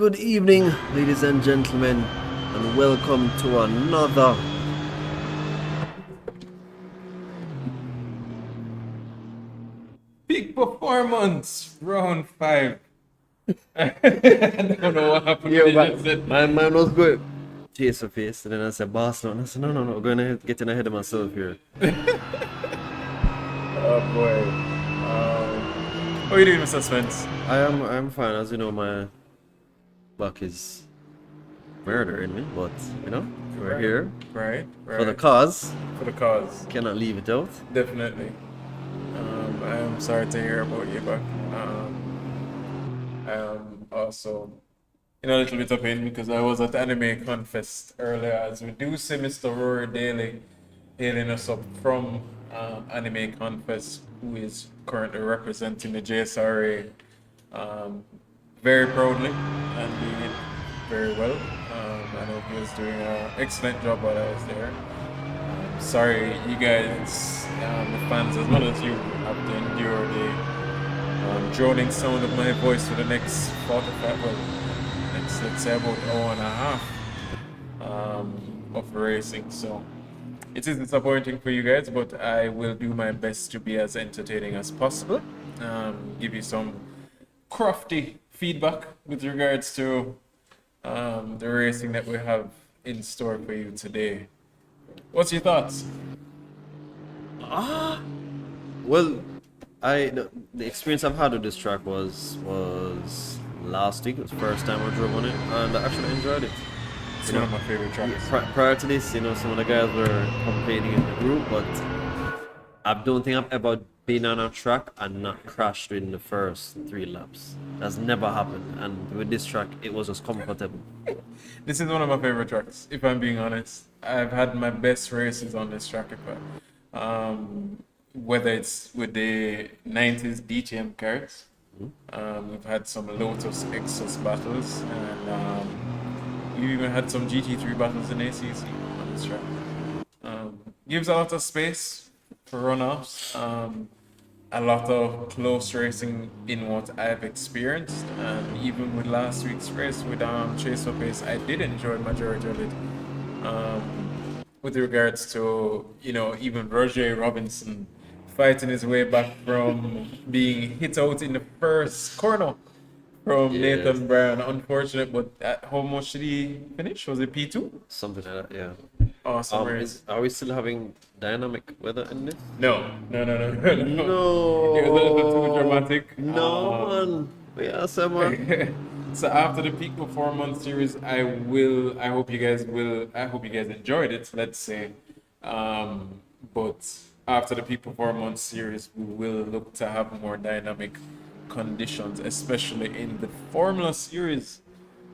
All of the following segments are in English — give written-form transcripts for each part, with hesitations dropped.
Good evening, ladies and gentlemen, and welcome to another Peak performance, round 5. I don't know what happened. Yeah, When but you just said, my man was good face to face, and then I said Barcelona. I said no, I'm going to getting ahead of myself here. oh boy. How are you doing, Mr. Spence? I'm fine, as you know, my back is murdering me, but we're here Right. for the cause. For the cause. Cannot leave it out. Definitely. I am sorry to hear about you, but I am also in a little bit of pain because I was at Anime Confest earlier, as we do see Mr. Rory Daly hailing us up from Anime Confest, who is currently representing the JSRA very proudly and doing it very well. I know he was doing an excellent job while I was there. Sorry, you guys, the fans as well as you, have to endure the droning sound of my voice for the next 45, let's say about an hour and a half of racing. So it is disappointing for you guys, but I will do my best to be as entertaining as possible. Give you some crafty feedback with regards to the racing that we have in store for you today. What's your thoughts? Well, the experience I've had with this track was last week. It was the first time I drove on it, and I actually enjoyed it. It's one of my favorite tracks. Prior to this, some of the guys were complaining in the group, but I don't think I've ever been on a track and not crashed in the first 3 laps. That's never happened, and with this track, it was just comfortable. This is one of my favorite tracks, if I'm being honest. I've had my best races on this track, whether it's with the 90s DTM cars. We've had some Lotus Exos battles, and we even had some GT3 battles in ACC on this track. Gives a lot of space for runoffs, a lot of close racing in what I've experienced, and even with last week's race with Chase for Pace, I did enjoy the majority of it. With regards to, even Roger Robinson fighting his way back from being hit out in the first corner from Nathan Bryan. Unfortunate, but how much did he finish? Was it P2? Something like that, yeah. Awesome. Are we still having dynamic weather in this? No. No. It was a little too dramatic. No, man. Yeah, someone. So after the peak performance series, I hope you guys enjoyed it, let's say. But after the peak performance series, we will look to have more dynamic conditions, especially in the Formula series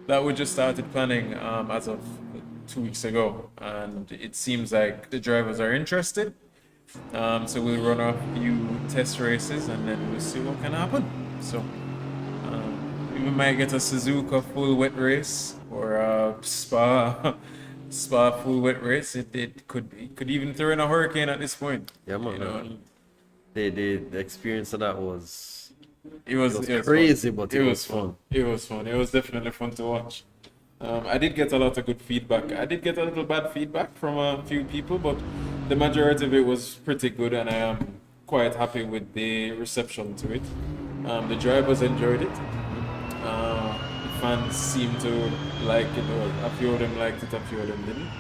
that we just started planning as of 2 weeks ago. And it seems like the drivers are interested. So we'll run a few test races and then we'll see what can happen. So we might get a Suzuka full wet race or a Spa full wet race. It could even throw in a hurricane at this point. Yeah, man. The experience of that was crazy, but it was fun. It was fun. It was definitely fun to watch. I did get a lot of good feedback. I did get a little bad feedback from a few people, but the majority of it was pretty good, and I am quite happy with the reception to it. The drivers enjoyed it. The fans seemed to like it, or a few of them liked it, a few of them didn't.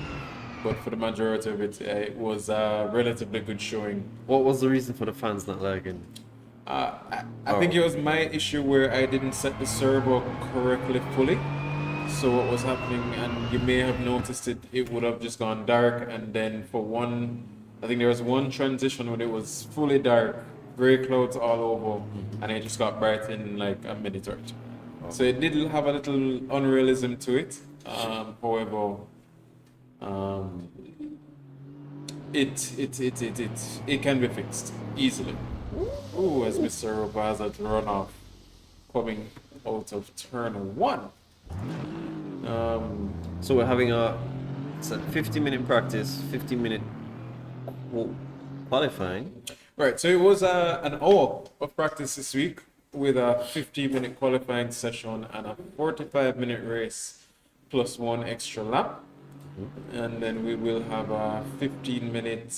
But for the majority of it, it was a relatively good showing. What was the reason for the fans not liking? I think it was my issue where I didn't set the servo correctly fully. So what was happening, and you may have noticed it would have just gone dark, and then I think there was one transition when it was fully dark, gray clouds all over, and it just got bright in like a minute or two. So it did have a little unrealism to it. However, it can be fixed easily. Ooh, as Mr. Robaza run off, coming out of turn 1. So we're having a 50-minute practice, 15-minute qualifying. Right, so it was an hour of practice this week, with a 15-minute qualifying session and a 45-minute race plus one extra lap. And then we will have a 15-minute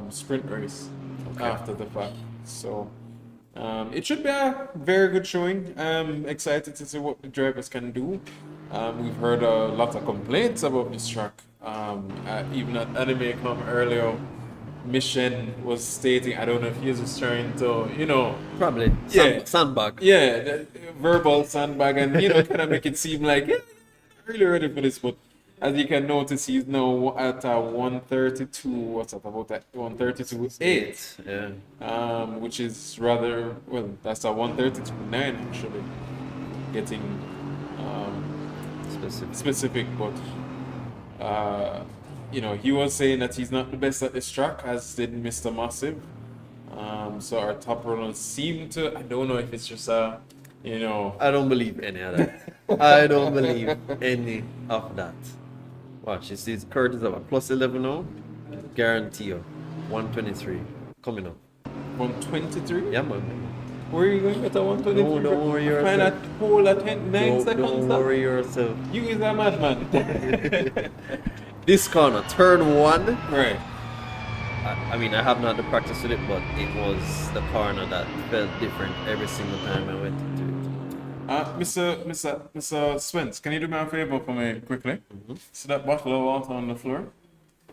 sprint race after the fact. So it should be a very good showing. I'm excited to see what the drivers can do. We've heard a lot of complaints about this track. Even at Anime Come earlier, Mission was stating, I don't know if he was trying to, Probably. Sandbag. yeah, verbal sandbag and, kind of make it seem like, yeah, really ready for this. But as you can notice, he's now at 132, what's that, about that 132.8. Yeah. Which is rather, well, that's a 132.9 actually. Getting specific, but he was saying that he's not the best at this track, as did Mr. Massive. So our top runners seem to, I don't know if it's just I don't believe any of that. I don't believe any of that. Watch, you see Curtis up at plus 11 now. Guarantee you. 123. Coming up. 123? Yeah, man. Where are you going with a 123? No, don't worry yourself. Find that hole at 9 seconds. Don't worry yourself. You is a madman. This corner, turn 1. Right. I mean, I have not the practice with it, but it was the corner that felt different every single time I went into it. Mr. Spence, can you do me a favor for me quickly? See that bottle of water on the floor?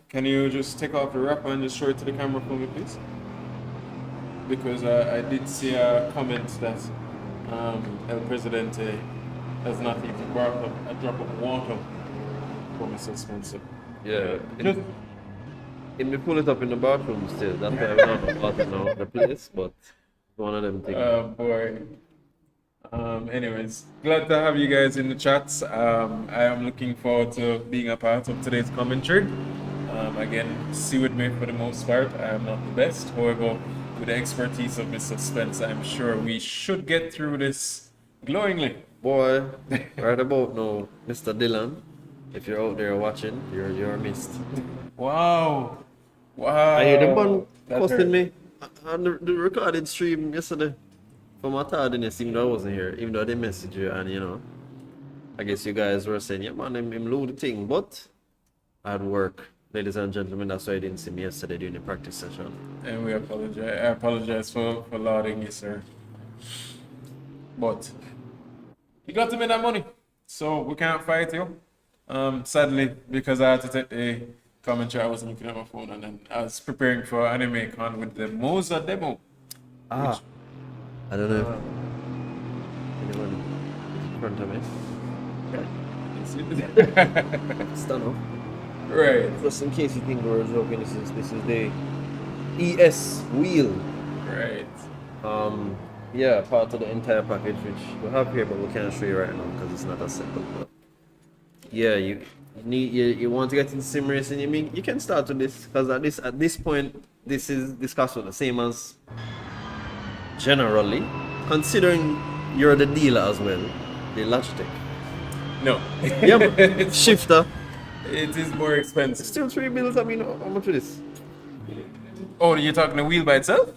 Can you just take off the wrapper and just show it to the camera for me, please? Because I did see a comment that El Presidente has not even brought up a drop of water for Mr. Spencer. Yeah. Just, It may pull it up in the bathroom still. That's why I'm not about to know the place, but one of them things. oh boy. Anyways, glad to have you guys in the chats. I am looking forward to being a part of today's commentary. Again, see with me for the most part. I am not the best. However, with the expertise of Mr. Spence, I'm sure we should get through this glowingly. Boy, right about now, Mr. Dylan, if you're out there watching, you're missed. Wow. Wow. I hear the man That cussing hurt. me on the recorded stream yesterday for my tardiness, even though I wasn't here, even though they messaged you, and I guess you guys were saying, yeah man, him lose the thing, but I had work. Ladies and gentlemen, that's why I didn't see me yesterday during the practice session. And we apologize. I apologize for lauding you, sir. But you got to make that money, so we can't fight you. Sadly, because I had to take the commentary, I wasn't looking at my phone, and then I was preparing for Anime Con with the Moza demo. I don't know if anyone is in front of me. Stand up. Right. Just in case you think we're joking, this is the ES wheel. Right. Yeah, part of the entire package which we have here, but we can't show you right now because it's not as simple. But yeah, you want to get into sim racing. You can start with this because at this point this costs the same as generally, considering you're the dealer as well, the Logitech. No. Yeah, man. Shifter. It is more expensive. Still 3 bills. I mean, how much is this? Oh, you're talking the wheel by itself?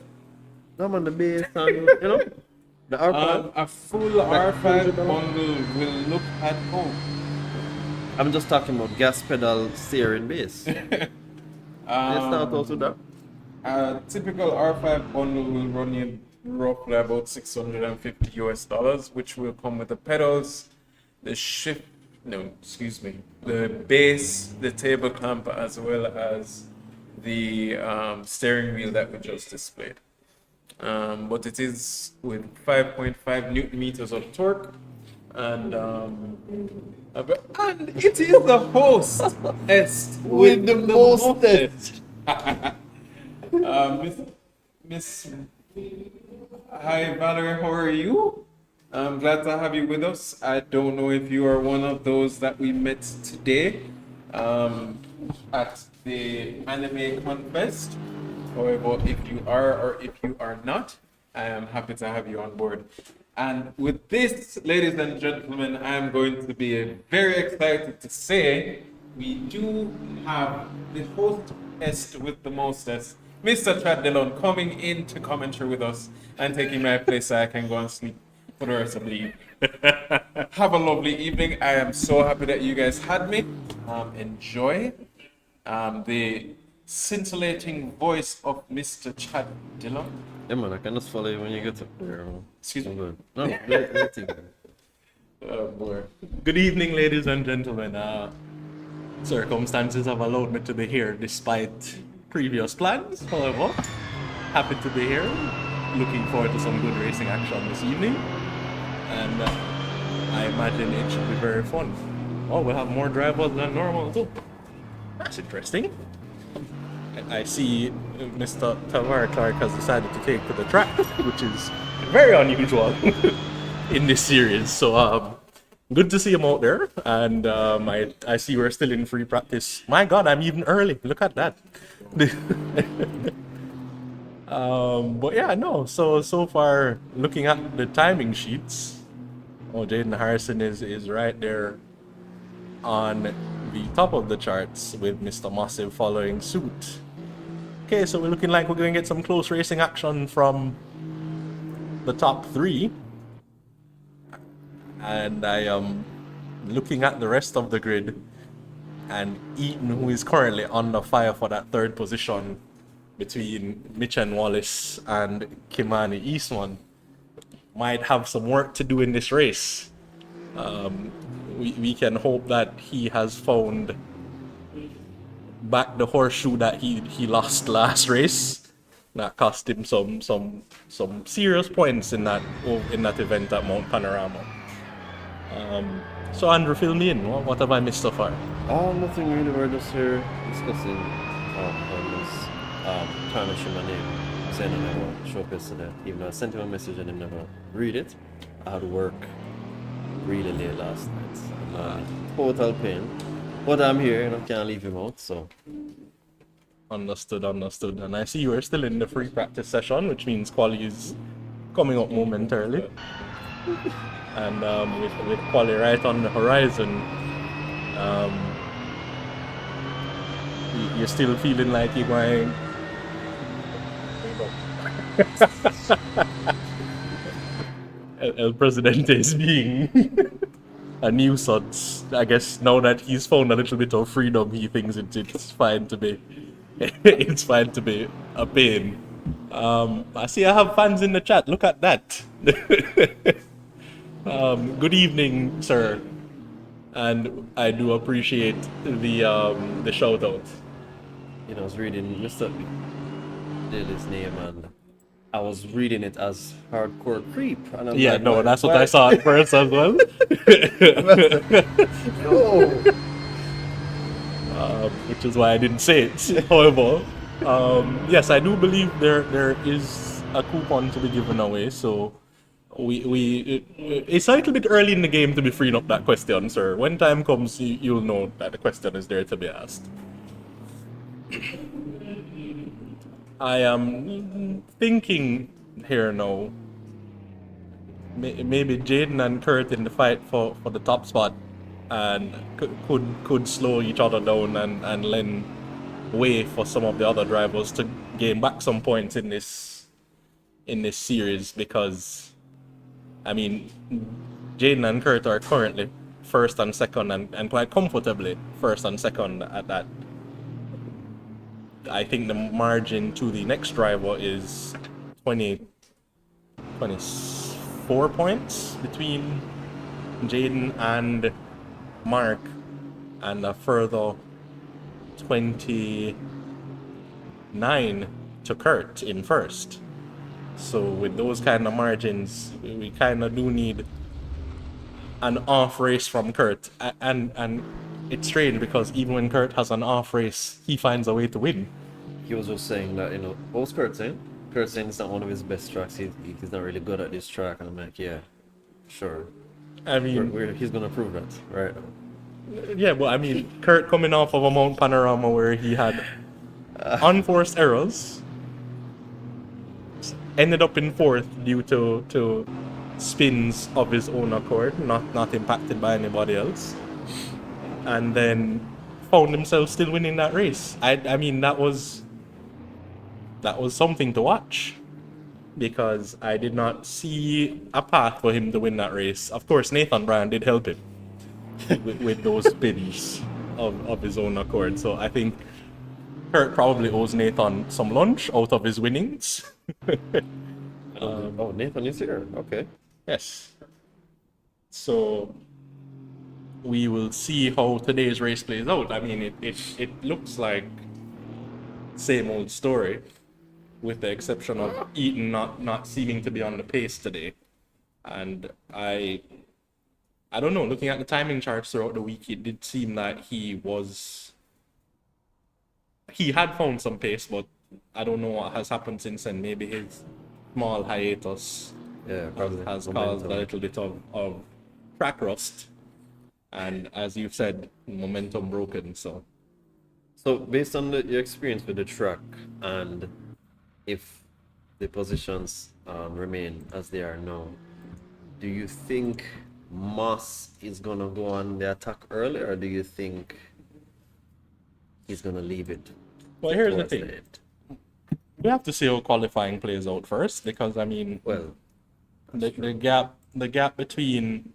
No man, the base and the R5. A full R5 bundle will look at home. I'm just talking about gas pedal steering base. Let's start out with that. A typical R5 bundle will run you roughly about $650, which will come with the pedals, the the base, the table clamp, as well as the steering wheel that we just displayed. But it is with 5.5 Newton meters of torque, and it is the host with the mostest. Miss Hi Valerie, how are you? I'm glad to have you with us. I don't know if you are one of those that we met today at the Anime Contest. However, if you are or if you are not, I am happy to have you on board. And with this, ladies and gentlemen, I am going to be very excited to say we do have the hostess with the mostest Mr. Chad Dillon coming into commentary with us and taking my place so I can go and sleep for the rest of the evening. Have a lovely evening. I am so happy that you guys had me. Enjoy the scintillating voice of Mr. Chad Dillon. Yeah, man, I can just follow you when you get up there. Excuse me? Good. No, let it go. Oh boy. Good evening, ladies and gentlemen. Circumstances have allowed me to be here despite previous plans. However, happy to be here. Looking forward to some good racing action this evening. And I imagine it should be very fun. Oh, we'll have more drivers than normal too. That's interesting. I see Mr. Tavar Clark has decided to take to the track, which is very unusual in this series. So, good to see him out there. And I see we're still in free practice. My God, I'm even early. Look at that. But yeah, no. So far, looking at the timing sheets, Jaden Harrison is right there on the top of the charts with Mr. Massive following suit. Okay, so we're looking like we're going to get some close racing action from the top three. And I am looking at the rest of the grid, and Eaton, who is currently under fire for that third position between Mitch and Wallace and Kimani Eastman, might have some work to do in this race. We can hope that he has found back the horseshoe that he lost last race. That cost him some serious points in that event at Mount Panorama. So Andrew, fill me in. What have I missed so far? Nothing really. We're just here discussing tarnishing my name, saying I never show up yesterday. Even though I sent him a message and he never read it. I had work really late last night. Total pain. But I'm here, can't leave him out, so. Understood. And I see we're still in the free practice session, which means quali is coming up momentarily. And with quali right on the horizon, you're still feeling like you're going. El Presidente is being a nuisance. I guess now that he's found a little bit of freedom, he thinks it's fine to be. It's fine to be a pain. I see I have fans in the chat. Look at that. Good evening, sir. And I do appreciate the shout out. I was reading Mr. Daly's name and I was reading it as hardcore creep. And I'm like, no, that's what I saw at first as well. No. Which is why I didn't say it. However, yes, I do believe there is a coupon to be given away. So it's a little bit early in the game to be freeing up that question, sir. When time comes, you'll know that the question is there to be asked. I am thinking here now. Maybe Jaden and Kurt in the fight for the top spot, and could slow each other down and lend way for some of the other drivers to gain back some points in this series, because I mean Jaden and Kurt are currently first and second and quite comfortably first and second at that. I think the margin to the next driver is 24 points between Jaden and Mark, and a further 29 to Kurt in first. So with those kind of margins, we kind of do need an off race from Kurt, and it's strange because even when Kurt has an off race, he finds a way to win. He was just saying that, what was Kurt saying? Kurt saying it's not one of his best tracks. He's not really good at this track, and I'm like, yeah, sure. I mean, he's gonna prove that, right? Yeah, well, I mean, Kurt coming off of a Mount Panorama where he had unforced errors, ended up in fourth due to spins of his own accord, not impacted by anybody else, and then found himself still winning that race. I mean, that was that was something to watch, because I did not see a path for him to win that race. Of course, Nathan Bryan did help him with those spins of his own accord. So I think Kurt probably owes Nathan some lunch out of his winnings. Oh, Nathan is here. Okay. Yes. So we will see how today's race plays out. I mean, it looks like same old story, with the exception of Eaton not seeming to be on the pace today. And I don't know, looking at the timing charts throughout the week, it did seem that he had found some pace, but I don't know what has happened since then. Maybe his small hiatus has caused a little bit of track rust. And as you've said, momentum broken. So based on your experience with the track, and if the positions remain as they are now, do you think Moss is gonna go on the attack early, or do you think he's gonna leave it? Well, here's the towards thing. end? We have to see how qualifying plays out first, because I mean, Well, the gap between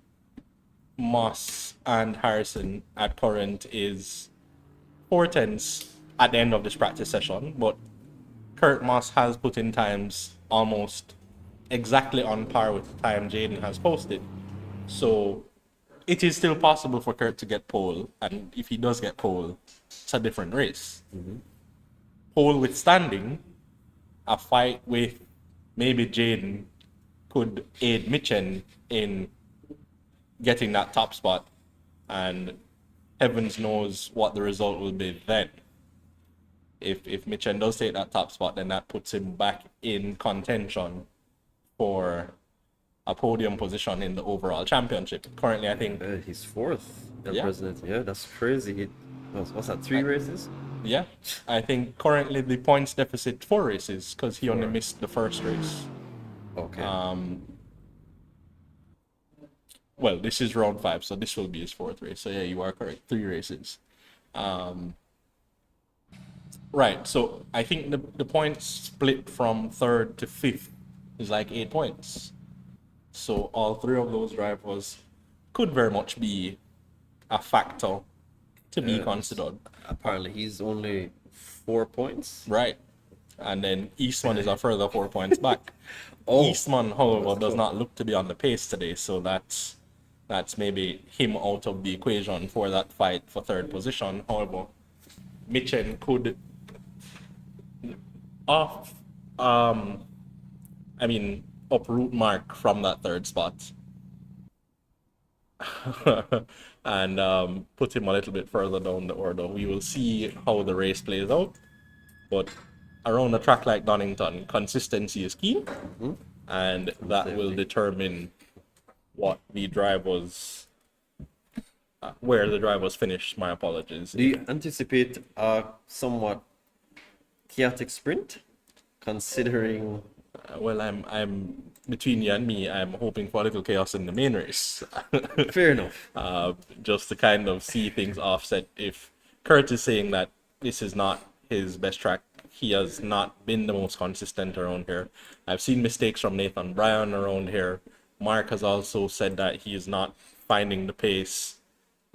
Moss and Harrison at current is 4 tenths at the end of this practice session, but Kurt Moss has put in times almost exactly on par with the time Jaden has posted. So it is still possible for Kurt to get pole, and if he does get pole, it's a different race. Pole withstanding, a fight with maybe Jaden could aid Mitchen in getting that top spot, and heavens knows what the result will be then. If Mitchen does take that top spot, then that puts him back in contention for a podium position in the overall championship. Currently, I think he's fourth Yeah. president. Yeah, that's crazy. What's that? 3 races? yeah, I think currently the points deficit 4 races, because he only missed the first race. Okay. Well, this is round 5, so this will be his 4th race. So yeah, you are correct. 3 races. Right. So I think the points split from 3rd to 5th is like 8 points. So all 3 of those drivers could very much be a factor to be considered. Apparently, he's only 4 points. Right. And then Eastman is a further 4 points back. Oh. Eastman, however, does not look to be on the pace today, so that's maybe him out of the equation for that fight for 3rd position. However, Mitchen could uproot Mark from that 3rd spot and put him a little bit further down the order. We will see how the race plays out, but around a track like Donington, consistency is key, and that will determine what the drivers, where the drivers finish. My apologies. Do you anticipate a somewhat chaotic sprint, considering? Well, I'm between you and me, I'm hoping for a little chaos in the main race. Fair enough. Just to kind of see things offset. If Kurt is saying that this is not his best track, he has not been the most consistent around here. I've seen mistakes from Nathan Bryan around here. Mark has also said that he is not finding the pace.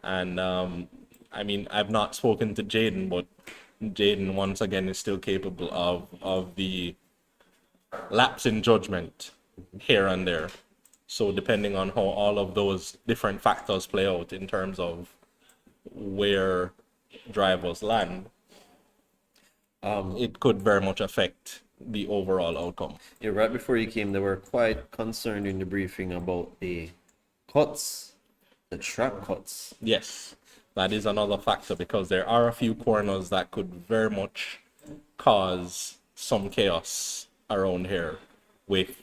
And I mean, I've not spoken to Jaden, but Jaden once again is still capable of the lapse in judgment here and there. So depending on how all of those different factors play out in terms of where drivers land, it could very much affect the overall outcome. Yeah, right before you came, they were quite concerned in the briefing about the cuts, the track cuts. Yes, that is another factor, because there are a few corners that could very much cause some chaos around here, with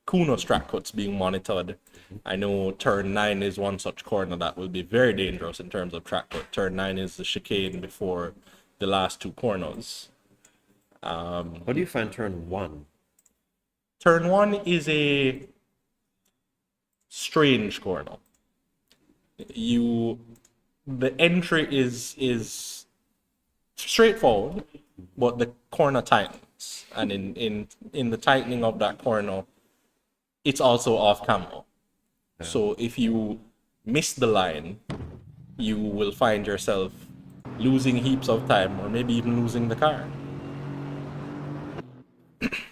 Kuno's track cuts being monitored. I know turn 9 is one such corner that will be very dangerous in terms of track cut. Turn 9 is the chicane before the last 2 corners. How do you find turn 1? Turn 1 is a strange corner. The entry is straightforward, but the corner tightens. corners, and in the tightening of that corner, it's also off camera. So if you miss the line, you will find yourself losing heaps of time, or maybe even losing the car.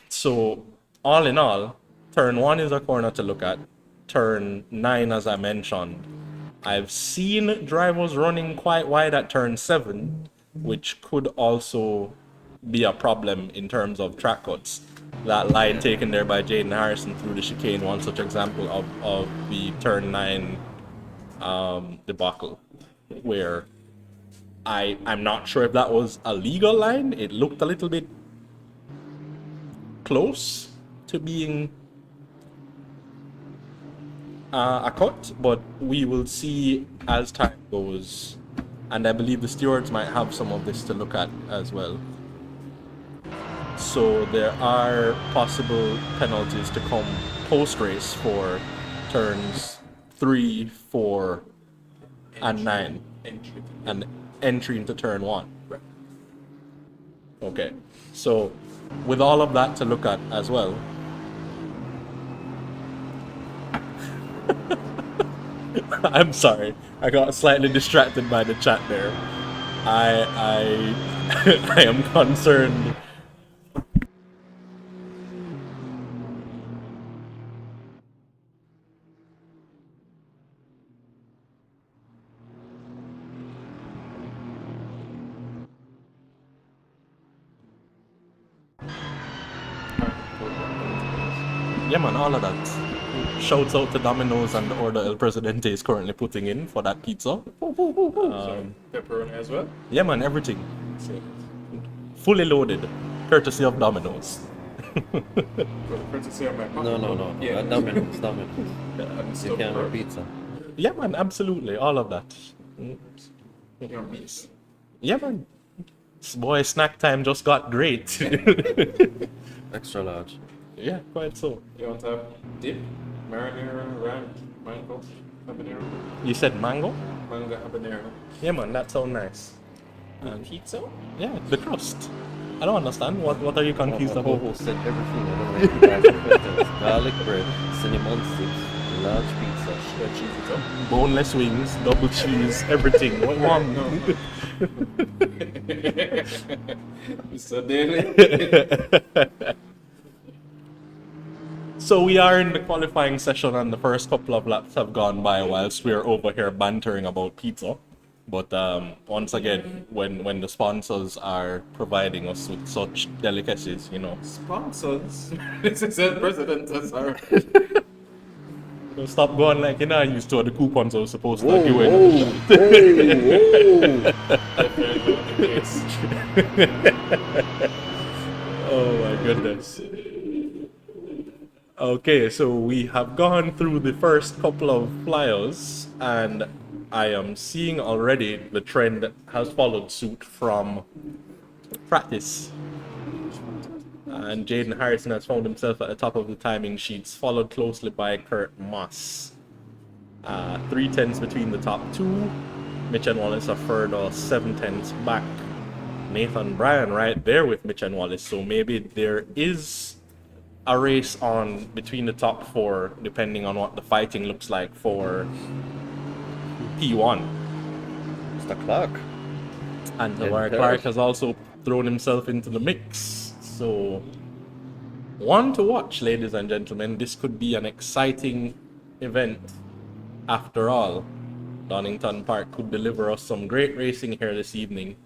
So all in all, turn 1 is a corner to look at. Turn 9, as I mentioned, I've seen drivers running quite wide at turn 7, which could also be a problem in terms of track cuts. That line taken there by Jaden Harrison through the chicane, one such example of the turn 9 debacle, where I'm not sure if that was a legal line. It looked a little bit close to being a cut, but we will see as time goes, and I believe the stewards might have some of this to look at as well. So there are possible penalties to come post-race for turns 3, 4, and 9, and entry into turn 1. Okay, so with all of that to look at as well, I'm sorry, I got slightly distracted by the chat there. I I am concerned. Yeah, man, all of that. Shouts out to Domino's and the order El Presidente is currently putting in for that pizza. Pepperoni as well? Yeah, man, everything. Fully loaded, courtesy of Domino's. Courtesy of my No. Yeah. Domino's. And You can't have stuff pizza. Yeah, man, absolutely, all of that. for your meats. Yeah, man. Boy, snack time just got great. Extra large. Yeah, quite so. You want to have dip? Marinara, ram, mango, habanero? You said mango? Mango habanero. Yeah, man, that sounds nice. And pizza? Yeah, the crust. I don't understand. What are you confused about? Who said everything? I don't know if you guys have questions. Garlic bread, cinnamon sticks, large pizza. Yeah, cheese it up. Boneless wings, double cheese, everything. What one? Mr. Daily. So we are in the qualifying session, and the first couple of laps have gone by whilst we're over here bantering about pizza. But once again, when the sponsors are providing us with such delicacies, you know, Sponsors. This is the president, sorry. stop going like, you know, I used to the coupons I was supposed to give away. Oh my goodness. Okay, so we have gone through the first couple of flyers, and I am seeing already the trend has followed suit from practice. And Jaden Harrison has found himself at the top of the timing sheets, followed closely by Kurt Moss. 3/10 between the top two. Mitch and Wallace a further 7/10 back. Nathan Bryan right there with Mitch and Wallace, so maybe there is a race on between the top four, depending on what the fighting looks like for P1. Mr. Clark. And Yeah, Tavares Clark has also thrown himself into the mix. So, one to watch, ladies and gentlemen. This could be an exciting event. After all, Donington Park could deliver us some great racing here this evening.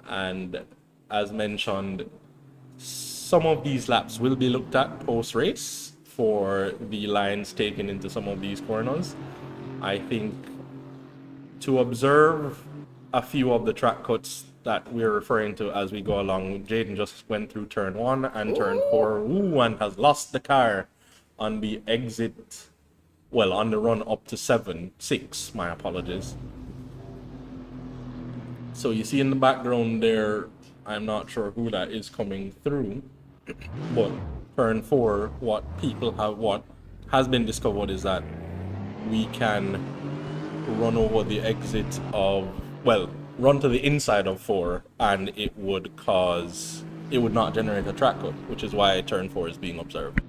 And as mentioned, some of these laps will be looked at post-race for the lines taken into some of these corners. I think to observe a few of the track cuts that we're referring to as we go along, Jaden just went through turn 1 and turn 4, and has lost the car on the exit, well, on the run up to 6, my apologies. So you see in the background there, I'm not sure who that is coming through, but turn 4, what has been discovered is that we can run over the exit of, well, run to the inside of 4, and it would cause it would not generate a track cut, which is why turn 4 is being observed.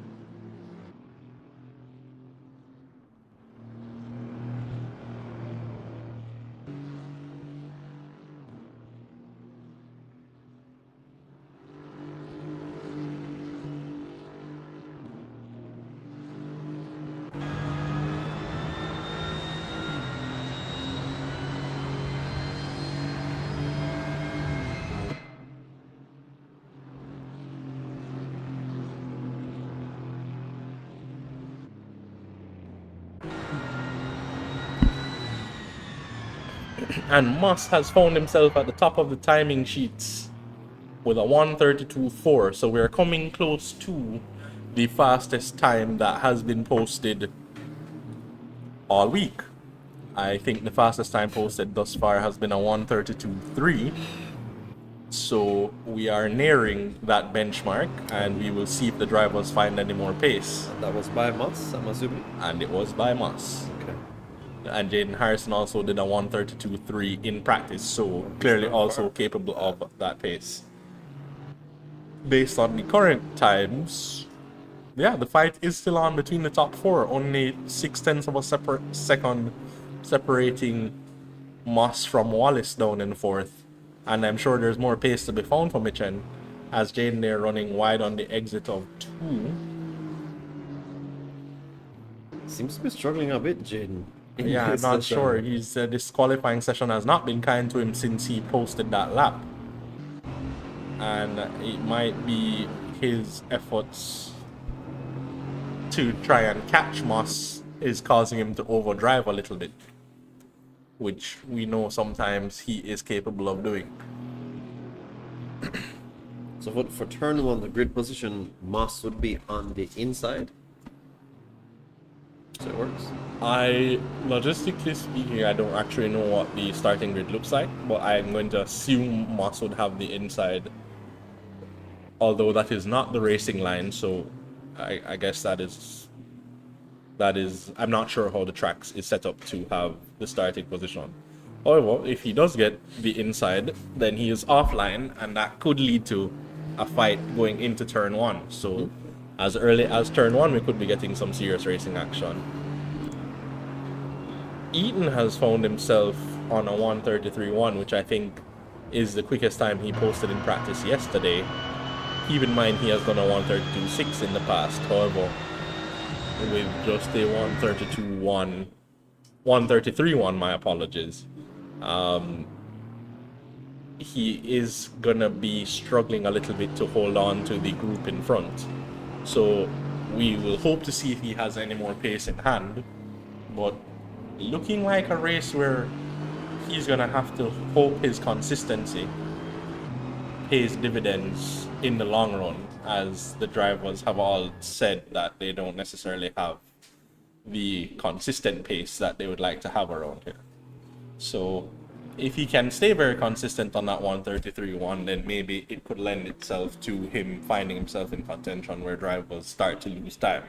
And Moss has found himself at the top of the timing sheets with a 1:32.4, so we're coming close to the fastest time that has been posted all week. I think the fastest time posted thus far has been a 1:32.3, so we are nearing that benchmark, and we will see if the drivers find any more pace. That was by Moss, I'm assuming. And it was by Moss. Okay. And Jaden Harrison also did a 1:32.3 in practice, so clearly also capable of that pace. Based on the current times, yeah, the fight is still on between the top four, only 0.6 of a second separating Moss from Wallace down in fourth. And I'm sure there's more pace to be found for Mitchen, as Jaden there running wide on the exit of 2. Seems to be struggling a bit, Jaden. Yeah, I'm not sure. His disqualifying session has not been kind to him since he posted that lap. And it might be his efforts to try and catch Moss is causing him to overdrive a little bit, which we know sometimes he is capable of doing. So for turn 1, the grid position, Moss would be on the inside. So it works. Logistically speaking, I don't actually know what the starting grid looks like, but I'm going to assume Moss would have the inside, although that is not the racing line, so I guess that is, I'm not sure how the tracks is set up to have the starting position. However, if he does get the inside, then he is offline, and that could lead to a fight going into turn 1. So as early as turn 1, we could be getting some serious racing action. Eaton has found himself on a 1:33.1, which I think is the quickest time he posted in practice yesterday. Keep in mind he has done a 1:32.6 in the past, however, with just a 1:33.1, my apologies. He is gonna be struggling a little bit to hold on to the group in front. So we will hope to see if he has any more pace in hand, but looking like a race where he's gonna have to hope his consistency pays dividends in the long run, as the drivers have all said that they don't necessarily have the consistent pace that they would like to have around here. So if he can stay very consistent on that 1:33.1, then maybe it could lend itself to him finding himself in contention where drivers start to lose time.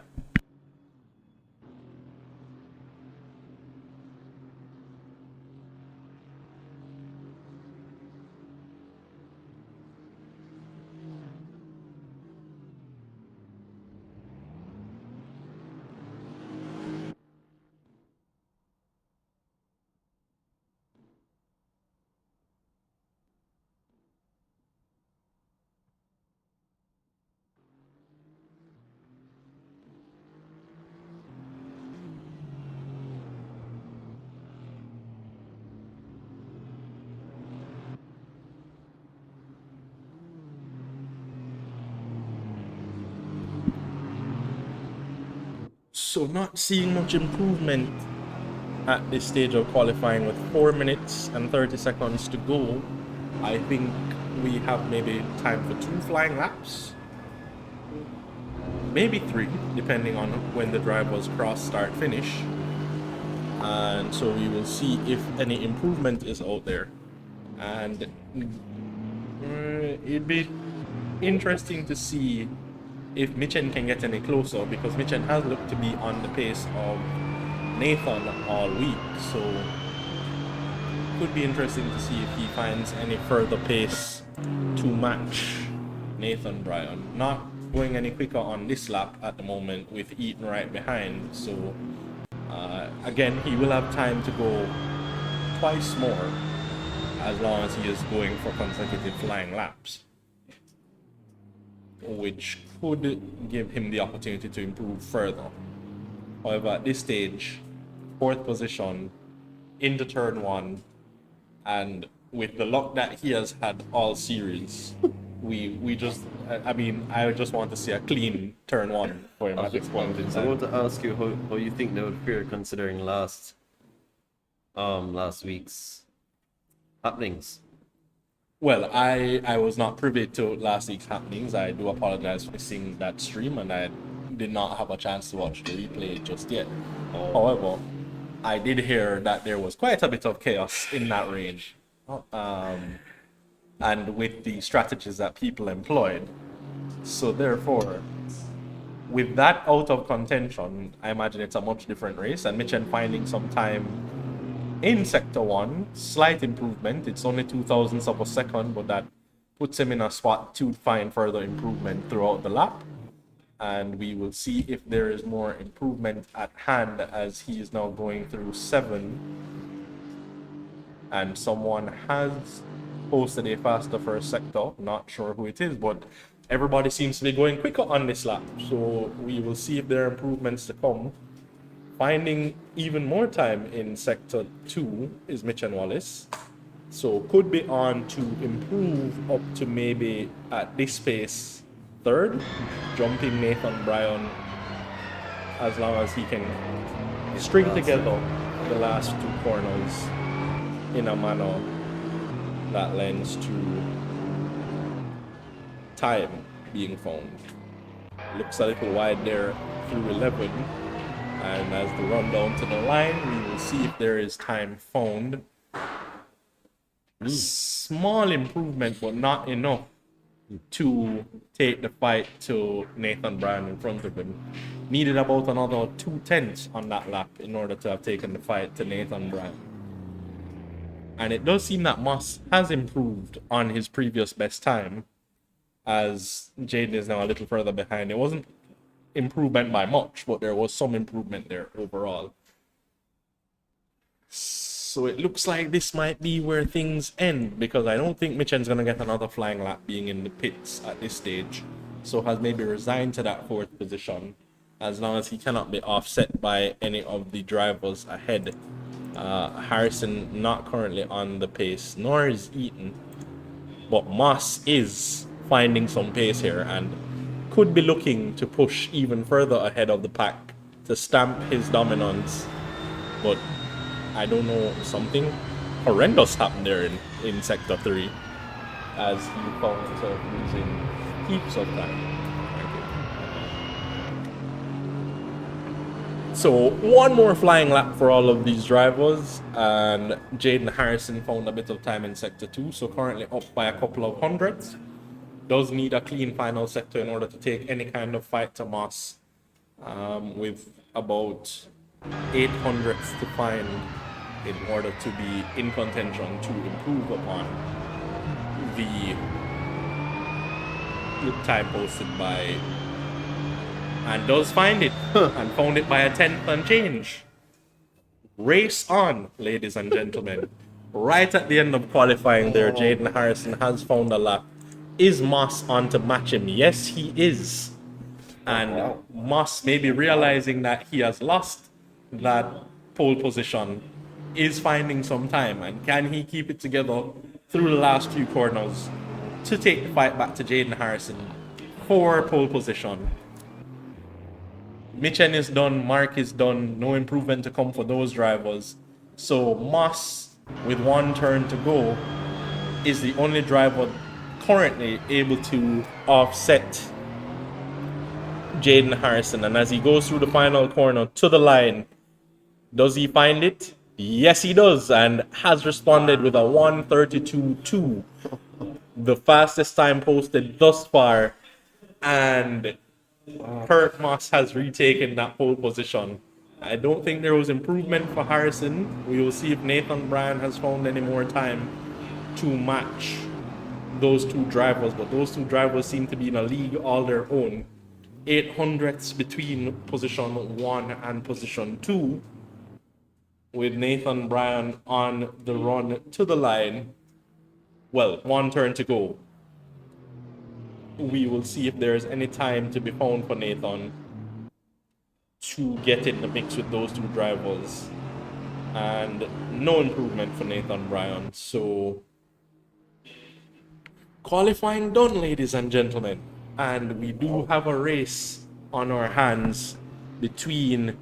So not seeing much improvement at this stage of qualifying with 4 minutes and 30 seconds to go. I think we have maybe time for 2 flying laps. Maybe 3, depending on when the drivers cross start finish. And so we will see if any improvement is out there. And it'd be interesting to see if Mitchen can get any closer, because Mitchen has looked to be on the pace of Nathan all week, so could be interesting to see if he finds any further pace to match Nathan Bryan. Not going any quicker on this lap at the moment with Eaton right behind. So again, he will have time to go twice more as long as he is going for consecutive flying laps, which could give him the opportunity to improve further. However, at this stage, 4th position into turn 1, and with the luck that he has had all series, we just, I mean, I just want to see a clean turn 1 for him at this point in I time. want to ask you how you think they would fare considering last week's happenings. Well, I was not privy to last week's happenings. I do apologize for missing that stream, and I did not have a chance to watch the replay just yet. However, I did hear that there was quite a bit of chaos in that range, and with the strategies that people employed. So therefore, with that out of contention, I imagine it's a much different race, and Mitchen finding some time in Sector 1, slight improvement. It's only 0.02 of a second, but that puts him in a spot to find further improvement throughout the lap. And we will see if there is more improvement at hand as he is now going through 7. And someone has posted a faster first sector. Not sure who it is, but everybody seems to be going quicker on this lap. So we will see if there are improvements to come. Finding even more time in Sector 2 is Mitchen Wallace. So could be on to improve up to maybe at this pace 3rd, jumping Nathan Bryan as long as he can string together the last 2 corners in a manner that lends to time being found. Looks a little wide there through 11. And as the run down to the line, we will see if there is time found. Small improvement, but not enough to take the fight to Nathan Bryan in front of him. Needed about another 0.2 on that lap in order to have taken the fight to Nathan Bryan. And it does seem that Moss has improved on his previous best time, as Jaden is now a little further behind. It wasn't improvement by much, but there was some improvement there overall. So it looks like this might be where things end, because I don't think Mitchen's going to get another flying lap being in the pits at this stage. So has maybe resigned to that 4th position, as long as he cannot be offset by any of the drivers ahead. Harrison not currently on the pace, nor is Eaton. But Moss is finding some pace here and could be looking to push even further ahead of the pack to stamp his dominance. But I don't know, something horrendous happened there in Sector 3 as he found himself losing heaps of time. So one more flying lap for all of these drivers, and Jaden Harrison found a bit of time in Sector 2, so currently up by a couple of hundredths. Does need a clean final sector in order to take any kind of fight to Moss, with about 800ths to find in order to be in contention to improve upon the good time posted by, and does find it and found it by a 10th and change. Race on, ladies and gentlemen. Right at the end of qualifying there, Jaden Harrison has found a lap. Is Moss on to match him? Yes, he is. And Moss, maybe realizing that he has lost that pole position, is finding some time. And can he keep it together through the last few corners to take the fight back to Jaden Harrison for pole position? Mitchen is done, Mark is done, no improvement to come for those drivers. So Moss, with one turn to go, is the only driver currently able to offset Jaden Harrison. And as he goes through the final corner to the line, does he find it? Yes, he does, and has responded with a 1:32.2, the fastest time posted thus far. And Kurt Moss has retaken that pole position. I don't think there was improvement for Harrison. We will see if Nathan Bryan has found any more time to match those two drivers, but those two drivers seem to be in a league all their own. 800ths between position 1 and position 2, with Nathan Bryan on the run to the line. Well, one turn to go. We will see if there's any time to be found for Nathan to get in the mix with those two drivers. And no improvement for Nathan Bryan. So, qualifying done, ladies and gentlemen. And we do have a race on our hands between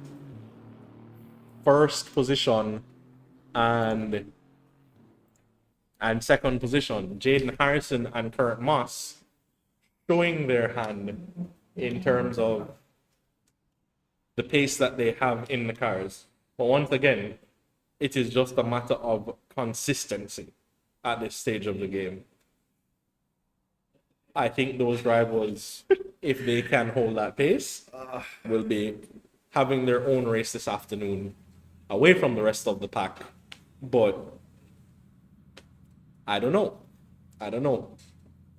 first position and second position. Jaden Harrison and Kurt Moss showing their hand in terms of the pace that they have in the cars. But once again, it is just a matter of consistency at this stage of the game. I think those drivers, if they can hold that pace, will be having their own race this afternoon away from the rest of the pack. But I don't know.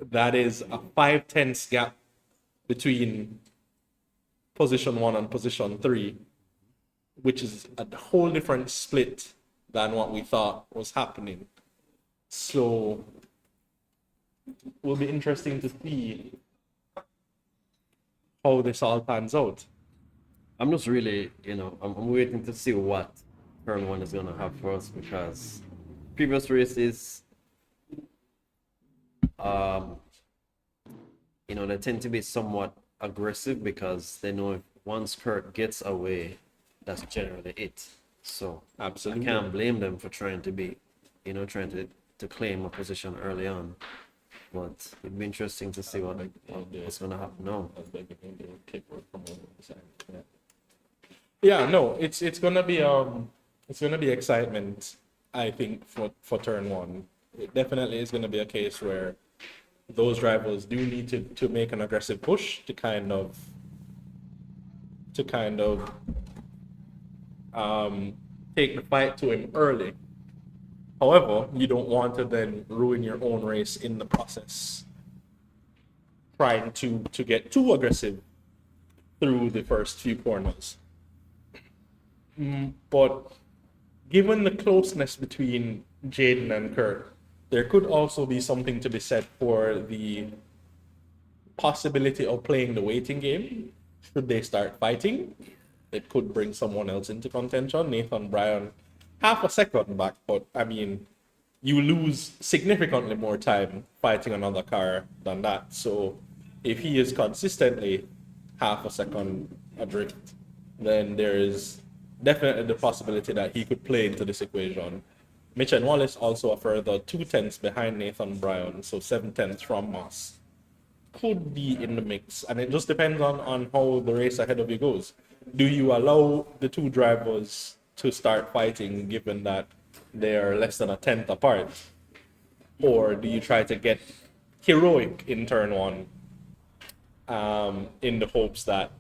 That is a 5/10 gap between position 1 and position 3, which is a whole different split than what we thought was happening. So it will be interesting to see how this all pans out. I'm just really, I'm waiting to see what turn 1 is going to have for us, because previous races, they tend to be somewhat aggressive because they know if once Kurt gets away, that's generally it. So Absolutely. I can't blame them for trying to be, trying to claim a position early on. But it'd be interesting to see what's going to happen now. Yeah, no, it's gonna be excitement, I think, for turn 1. It definitely is gonna be a case where those drivers do need to make an aggressive push to kind of take the fight to him early. However, you don't want to then ruin your own race in the process, trying to get too aggressive through the first few corners. But given the closeness between Jaden and Kurt, there could also be something to be said for the possibility of playing the waiting game. Should they start fighting, it could bring someone else into contention. Nathan Bryan, half a second back, but I mean, you lose significantly more time fighting another car than that. So if he is consistently half a second adrift, then there is definitely the possibility that he could play into this equation. Mitch and Wallace also a further 2/10 behind Nathan Bryan, so 7/10 from Moss. Could be in the mix, and it just depends on how the race ahead of you goes. Do you allow the two drivers to start fighting given that they are less than a tenth apart? Or do you try to get heroic in turn 1 in the hopes that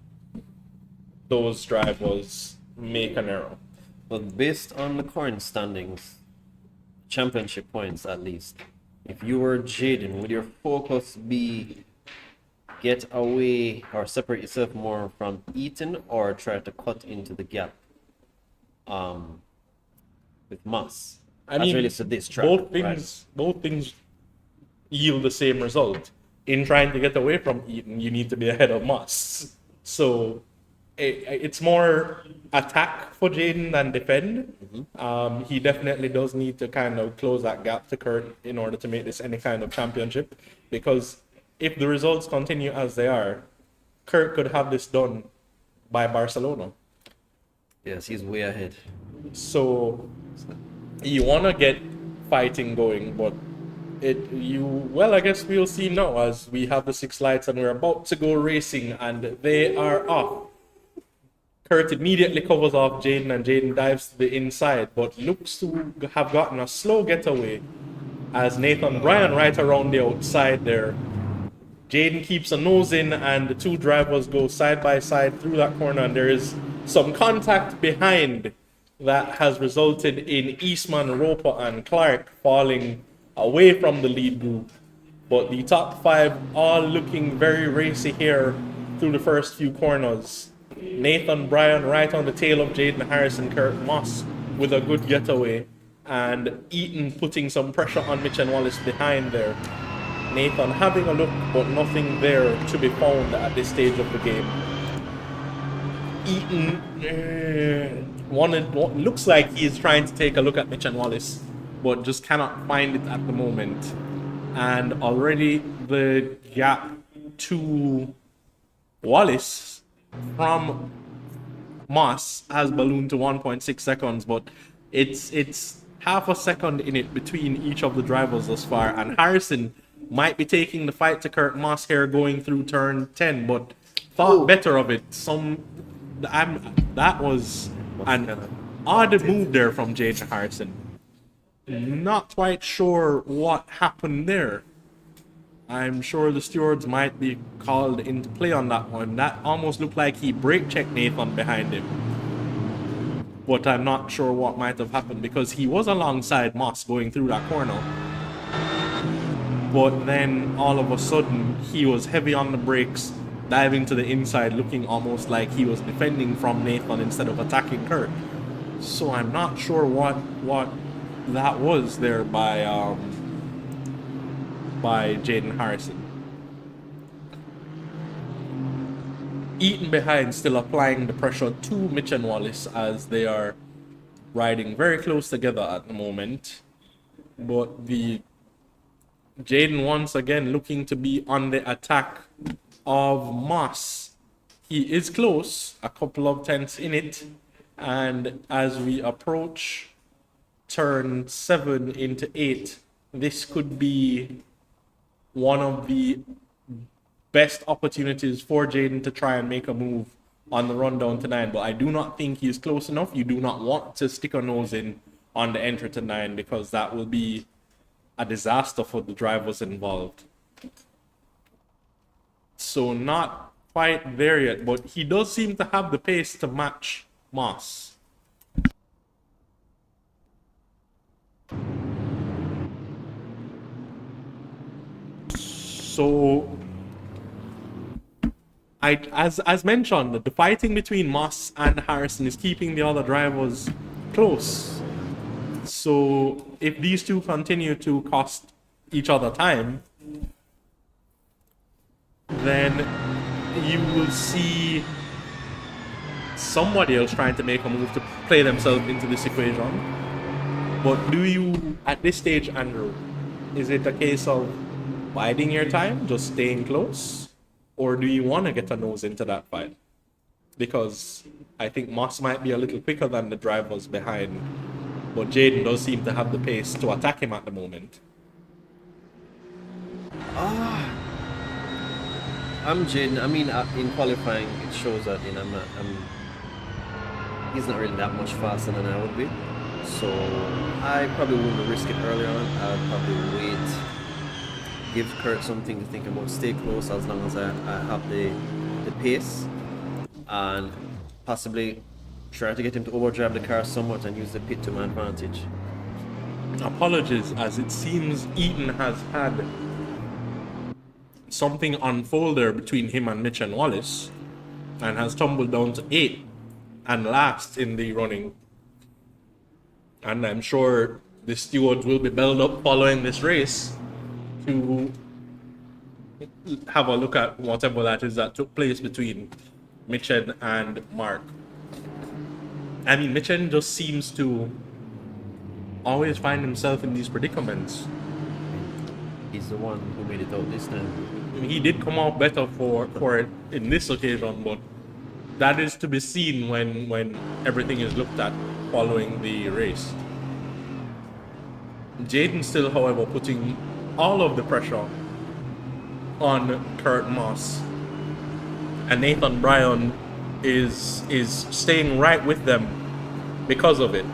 those drivers make an error? But based on the current standings, championship points at least, if you were Jaden, would your focus be get away or separate yourself more from Eaton, or try to cut into the gap with Moss? I mean, really this track, both things yield the same result. In trying to get away from Eaton, you need to be ahead of Moss. So it's more attack for Jaden than defend. He definitely does need to kind of close that gap to Kurt in order to make this any kind of championship, because if the results continue as they are, Kurt could have this done by Barcelona. Yes, he's way ahead. So you want to get fighting going, but I guess we'll see now as we have the 6 lights and we're about to go racing, and they are off. Kurt immediately covers off Jaden, and Jaden dives to the inside, but looks to have gotten a slow getaway as Nathan Bryan right around the outside there. Jaden keeps a nose in, and the two drivers go side by side through that corner, and there is some contact behind that has resulted in Eastman, Roper, and Clark falling away from the lead group But the top five all looking very racy here through the first few corners. Nathan Bryan right on the tail of Jaden Harrison, Kurt Moss with a good getaway, and Eaton putting some pressure on Mitch and Wallace behind there. Nathan having a look, but nothing there to be found at this stage of the game. Eaton looks like he's trying to take a look at Mitch and Wallace, but just cannot find it at the moment. And already the gap to Wallace from Moss has ballooned to 1.6 seconds, but it's half a second in it between each of the drivers thus far. And Harrison might be taking the fight to Kurt Moss here going through turn 10, but thought better of it. That was an odd move there from Jaden Harrison. Not quite sure what happened there. I'm sure the stewards might be called into play on that one. That almost looked like he brake checked Nathan behind him. But I'm not sure what might have happened because he was alongside Moss going through that corner. But then all of a sudden he was heavy on the brakes, diving to the inside, looking almost like he was defending from Nathan instead of attacking Kurt. So I'm not sure what that was there by Jaden Harrison. Eaton behind, still applying the pressure to Mitch and Wallace as they are riding very close together at the moment. But the Jaden once again looking to be on the attack of Moss. He is close, a couple of tenths in it, and as we approach turn 7 into 8, this could be one of the best opportunities for Jaden to try and make a move on the run down to 9, but I do not think he's close enough. You do not want to stick a nose in on the entry to 9 because that will be a disaster for the drivers involved. So not quite there yet, but he does seem to have the pace to match Moss. So, as mentioned, the fighting between Moss and Harrison is keeping the other drivers close. So, if these two continue to cost each other time, then you will see somebody else trying to make a move to play themselves into this equation. But do you, at this stage, Andrew, is it a case of biding your time, just staying close, or do you want to get a nose into that fight? Because I think Moss might be a little quicker than the drivers behind, but Jaden does seem to have the pace to attack him at the moment. I'm Jaden. I mean, in qualifying, it shows that he's not really that much faster than I would be. So I probably wouldn't risk it early on. I'd probably wait. Give Kurt something to think about. Stay close as long as I have the pace, and possibly try to get him to overdrive the car somewhat and use the pit to my advantage. Apologies, as it seems Eaton has had something unfold there between him and Mitch and Wallace, and has tumbled down to 8 and last in the running. And I'm sure the stewards will be belled up following this race to have a look at whatever that is that took place between Mitchen and Mark. I mean, Mitchen just seems to always find himself in these predicaments. He's the one who made it out this time. I mean, he did come out better for it in this occasion, but that is to be seen when everything is looked at following the race. Jaden still, however, putting all of the pressure on Kurt Moss, and Nathan Bryan is staying right with them because of it.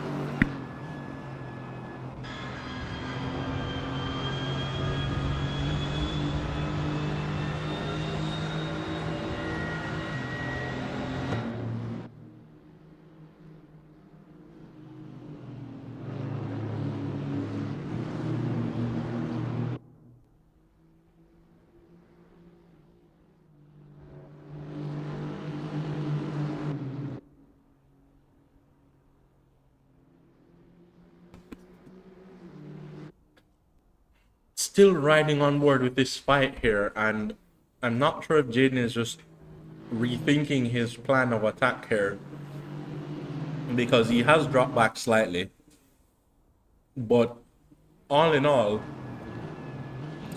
still riding on board with this fight here, and I'm not sure if Jaden is just rethinking his plan of attack here, because he has dropped back slightly. But all in all,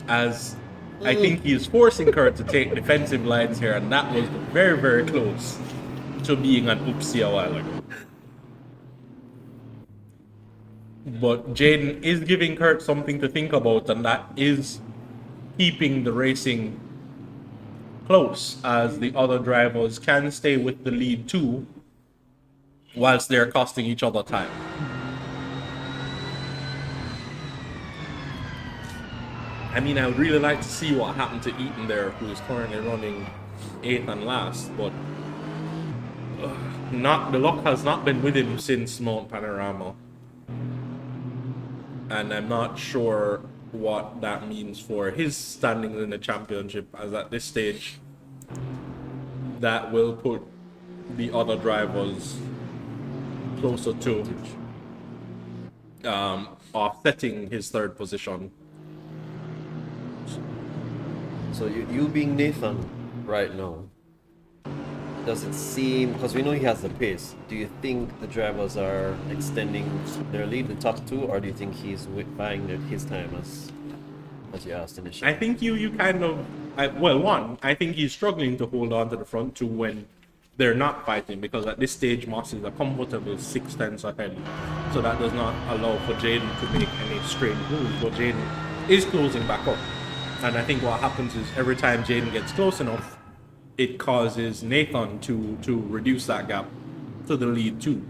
as I think he is forcing Kurt to take defensive lines here, and that was very, very close to being an oopsie a while ago. But Jaden is giving Kurt something to think about, and that is keeping the racing close, as the other drivers can stay with the lead too, whilst they're costing each other time. I mean, I would really like to see what happened to Eaton there, who is currently running 8th and last, but the luck has not been with him since Mount Panorama. And I'm not sure what that means for his standings in the championship, as at this stage, that will put the other drivers closer to offsetting his 3rd position. So you being Nathan right now, does it seem, because we know he has the pace, do you think the drivers are extending their lead, the top 2, or do you think he's buying his time, as you asked initially? I think you kind of, one, I think he's struggling to hold on to the front 2 when they're not fighting, because at this stage Moss is a comfortable 6 tenths ahead, so that does not allow for Jaden to make any strange moves, but Jaden is closing back up. And I think what happens is every time Jaden gets close enough, it causes Nathan to reduce that gap to the lead too.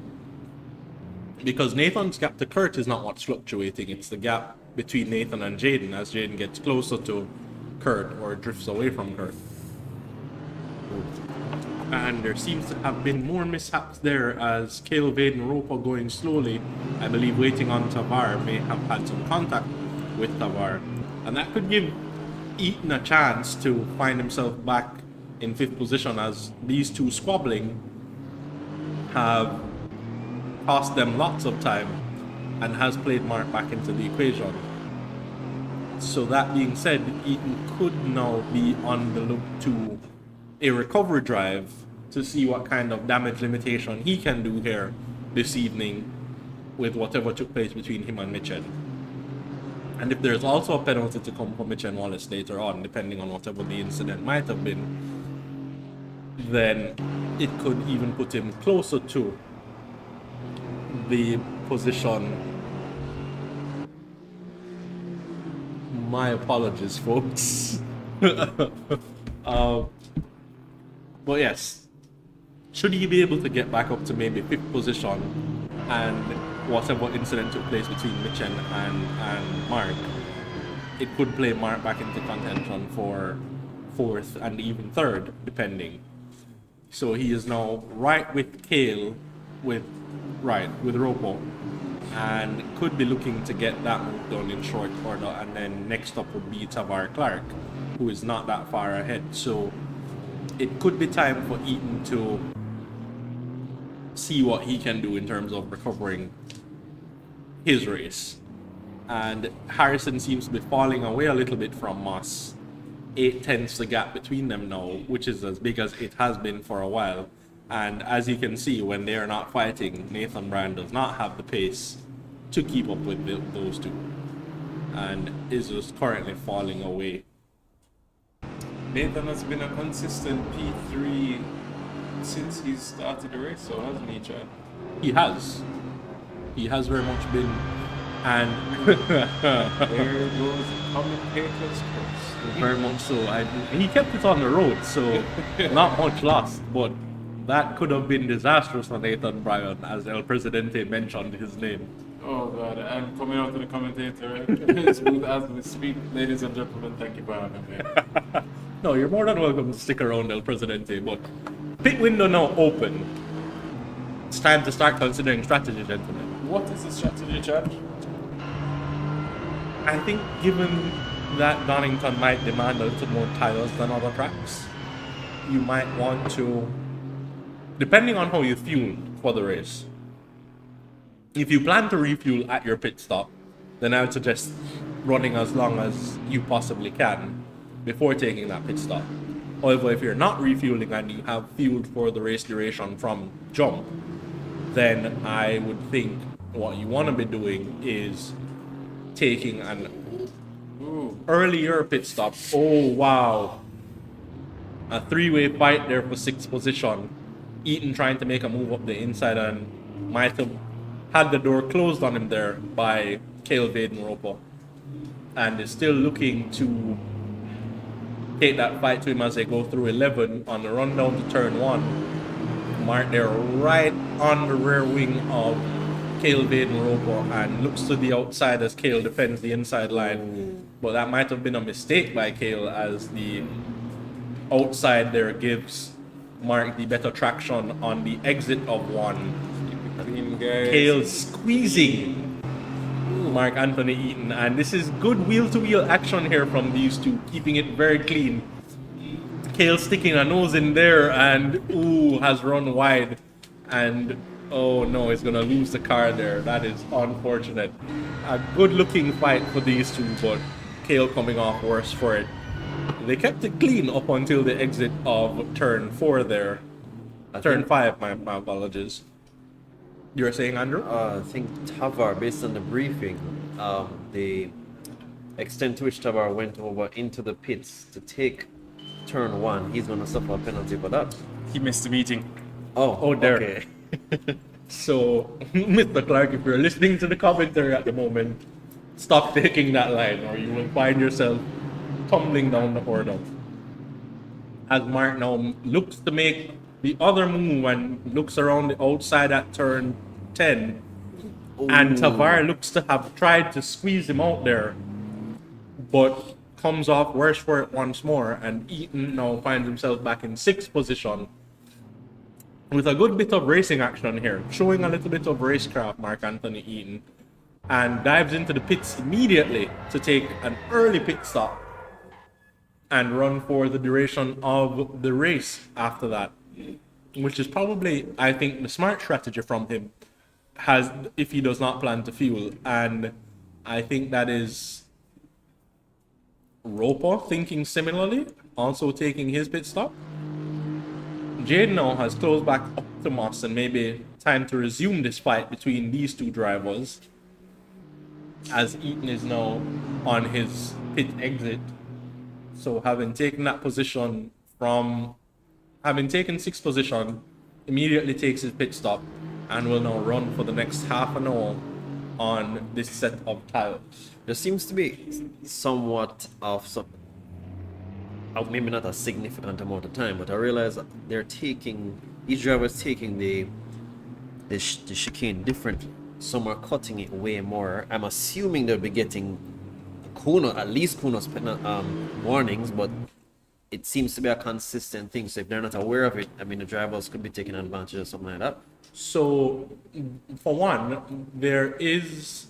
Because Nathan's gap to Kurt is not what's fluctuating, it's the gap between Nathan and Jaden as Jaden gets closer to Kurt or drifts away from Kurt. And there seems to have been more mishaps there, as Cale, Vade and Roper going slowly, I believe waiting on Tavar, may have had some contact with Tavar. And that could give Eaton a chance to find himself back in 5th position, as these two squabbling have cost them lots of time and has played Mark back into the equation. So that being said, Eaton could now be on the look to a recovery drive to see what kind of damage limitation he can do here this evening with whatever took place between him and Mitchell. And if there's also a penalty to come for Mitch and Wallace later on, depending on whatever the incident might have been, then it could even put him closer to the position. My apologies, folks. But yes, should he be able to get back up to maybe 5th position, and whatever incident took place between Mitch and Mark, it could play Mark back into contention for 4th and even 3rd, depending. So he is now right with Cale, with Ropo, and could be looking to get that move done in short order. And then next up would be Tavar Clark, who is not that far ahead. So it could be time for Eaton to see what he can do in terms of recovering his race. And Harrison seems to be falling away a little bit from Moss. 8 tenths the gap between them now, which is as big as it has been for a while. And as you can see, when they are not fighting, Nathan Brand does not have the pace to keep up with those two, and is just currently falling away. Nathan has been a consistent P3 since he started the race, so hasn't he, Chad? He has. He has very much been. And there goes commentator's curse. very much so. He kept it on the road, so not much lost. But that could have been disastrous for Nathan Bryan, as El Presidente mentioned his name. Oh god, I'm coming out to the commentator right? Smooth as we speak. Ladies and gentlemen, thank you for having me. No, you're more than welcome to stick around, El Presidente, but pit window now open. It's time to start considering strategy, gentlemen. What is the strategy, Chad? I think given that Donington might demand a little more tires than other tracks, you might want to, depending on how you fueled for the race, if you plan to refuel at your pit stop, then I would suggest running as long as you possibly can before taking that pit stop. However, if you're not refueling and you have fueled for the race duration from jump, then I would think what you want to be doing is taking an earlier pit stop. Oh, wow. A three-way fight there for sixth position. Eaton trying to make a move up the inside and might have had the door closed on him there by Cale Vaden Roper. And is still looking to take that fight to him as they go through 11 on the run down to turn 1. Mark there right on the rear wing of Cale Vaden Roper and looks to the outside as Cale defends the inside line. But that might have been a mistake by Cale as the outside there gives Mark the better traction on the exit of 1. Clean, guys. Cale squeezing Mark Anthony Eaton, and this is good wheel-to-wheel action here from these two, keeping it very clean. Cale sticking a nose in there and has run wide, and oh no, he's gonna lose the car there. That is unfortunate. A good-looking fight for these two, but Cale coming off worse for it. They kept it clean up until the exit of turn 4 there. Turn 5, my apologies. You were saying, Andrew? I think Tavar, based on the briefing, the extent to which Tavar went over into the pits to take turn 1, he's going to suffer a penalty for that. He missed the meeting. Oh, there. Okay. So, Mr. Clark, if you're listening to the commentary at the moment, stop taking that line or you will find yourself tumbling down the hurdle. As Mark now looks to make the other move and looks around the outside at turn 10. And Tavar looks to have tried to squeeze him out there, but comes off worse for it once more. And Eaton now finds himself back in 6th position with a good bit of racing action here, showing a little bit of racecraft, Mark Anthony Eaton, and dives into the pits immediately to take an early pit stop and run for the duration of the race after that, which is probably, I think, the smart strategy from him, has if he does not plan to fuel. And I think that is Roper thinking similarly, also taking his pit stop. Jade now has closed back up to Moss, and maybe time to resume this fight between these two drivers, as Eaton is now on his pit exit. So having taken that position having taken 6th position, immediately takes his pit stop and will now run for the next half an hour on this set of tires. There seems to be somewhat of maybe not a significant amount of time, but I realize that each driver is taking the chicane differently. Some are cutting it way more. I'm assuming they'll be getting at least Kuno's warnings, but it seems to be a consistent thing. So if they're not aware of it, I mean, the drivers could be taking advantage of something like that. So, for one, there is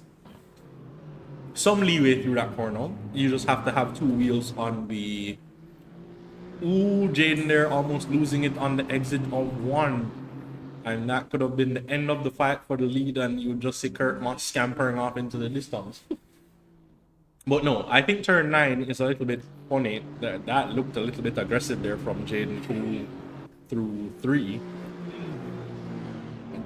some leeway through that corner. You just have to have 2 wheels on the... Jaden there almost losing it on the exit of 1. And that could have been the end of the fight for the lead, and you just see Kurt Mott scampering off into the distance. But no, I think turn 9 is a little bit funny. That looked a little bit aggressive there from Jaden through 3.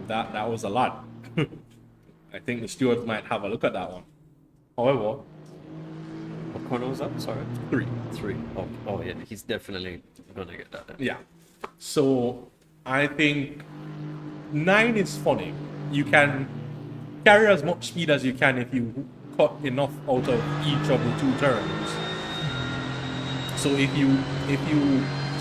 That was a lot. I think the stewards might have a look at that one. However, What corner was that? Sorry. 3. 3. Oh yeah, he's definitely gonna get that then. Yeah. So I think 9 is funny. You can carry as much speed as you can if you cut enough out of each of the 2 turns. So if you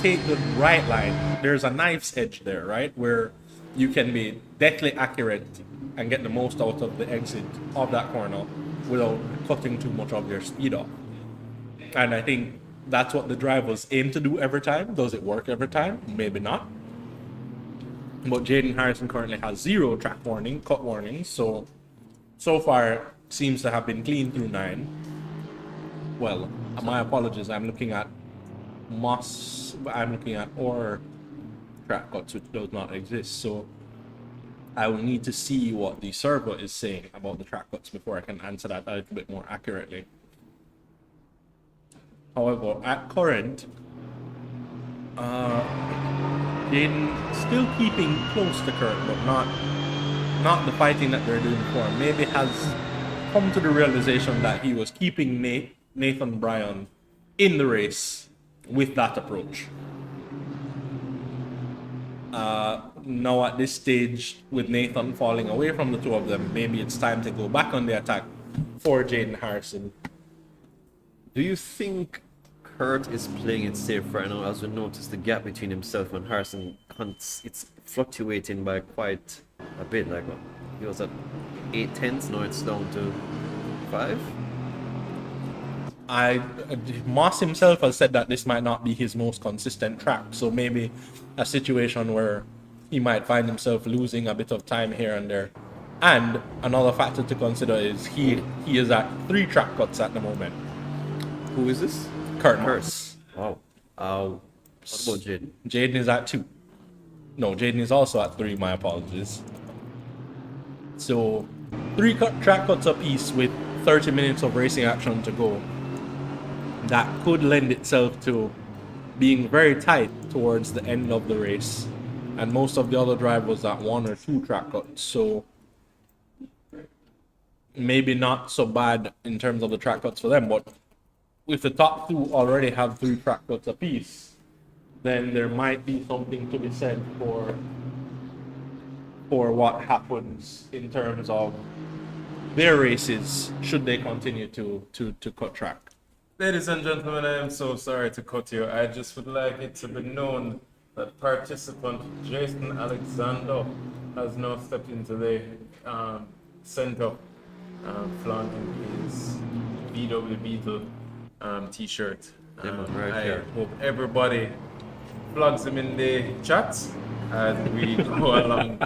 take the right line, there's a knife's edge there, right? Where you can be deathly accurate and get the most out of the exit of that corner without cutting too much of your speed off. And I think that's what the drivers aim to do every time. Does it work every time? Maybe not. But Jaden Harrison currently has 0 cut warnings, so far seems to have been clean through 9. Well, my apologies, I'm looking at Moss, I'm looking at or track cuts, which does not exist, so I will need to see what the server is saying about the track cuts before I can answer that a little bit more accurately. However, at current, Jaden still keeping close to Kurt, but not the fighting that they're doing before. Maybe has come to the realization that he was keeping Nathan Bryan in the race with that approach. Now at this stage, with Nathan falling away from the two of them, maybe it's time to go back on the attack for Jaden Harrison. Do you think Kurt is playing it safe right now? As we notice, the gap between himself and Harrison, it's fluctuating by quite a bit. Like he was at 8/10, now it's down to 5. Moss himself has said that this might not be his most consistent track, so maybe a situation where he might find himself losing a bit of time here and there. And another factor to consider is he is at 3 track cuts at the moment. Who is this? Kurt Moss. Wow. What about Jaden? Jaden is at 2. No, Jaden is also at 3, my apologies. So 3 track cuts apiece with 30 minutes of racing action to go. That could lend itself to being very tight towards the end of the race. And most of the other drive was at 1 or 2 track cuts. So maybe not so bad in terms of the track cuts for them. But if the top 2 already have 3 track cuts apiece, then there might be something to be said for what happens in terms of their races should they continue to cut track. Ladies and gentlemen, I am so sorry to cut you. I just would like it to be known that participant Jason Alexander has now stepped into the center, flaunting his BW Beetle t-shirt. I hope everybody plugs him in the chat as we go along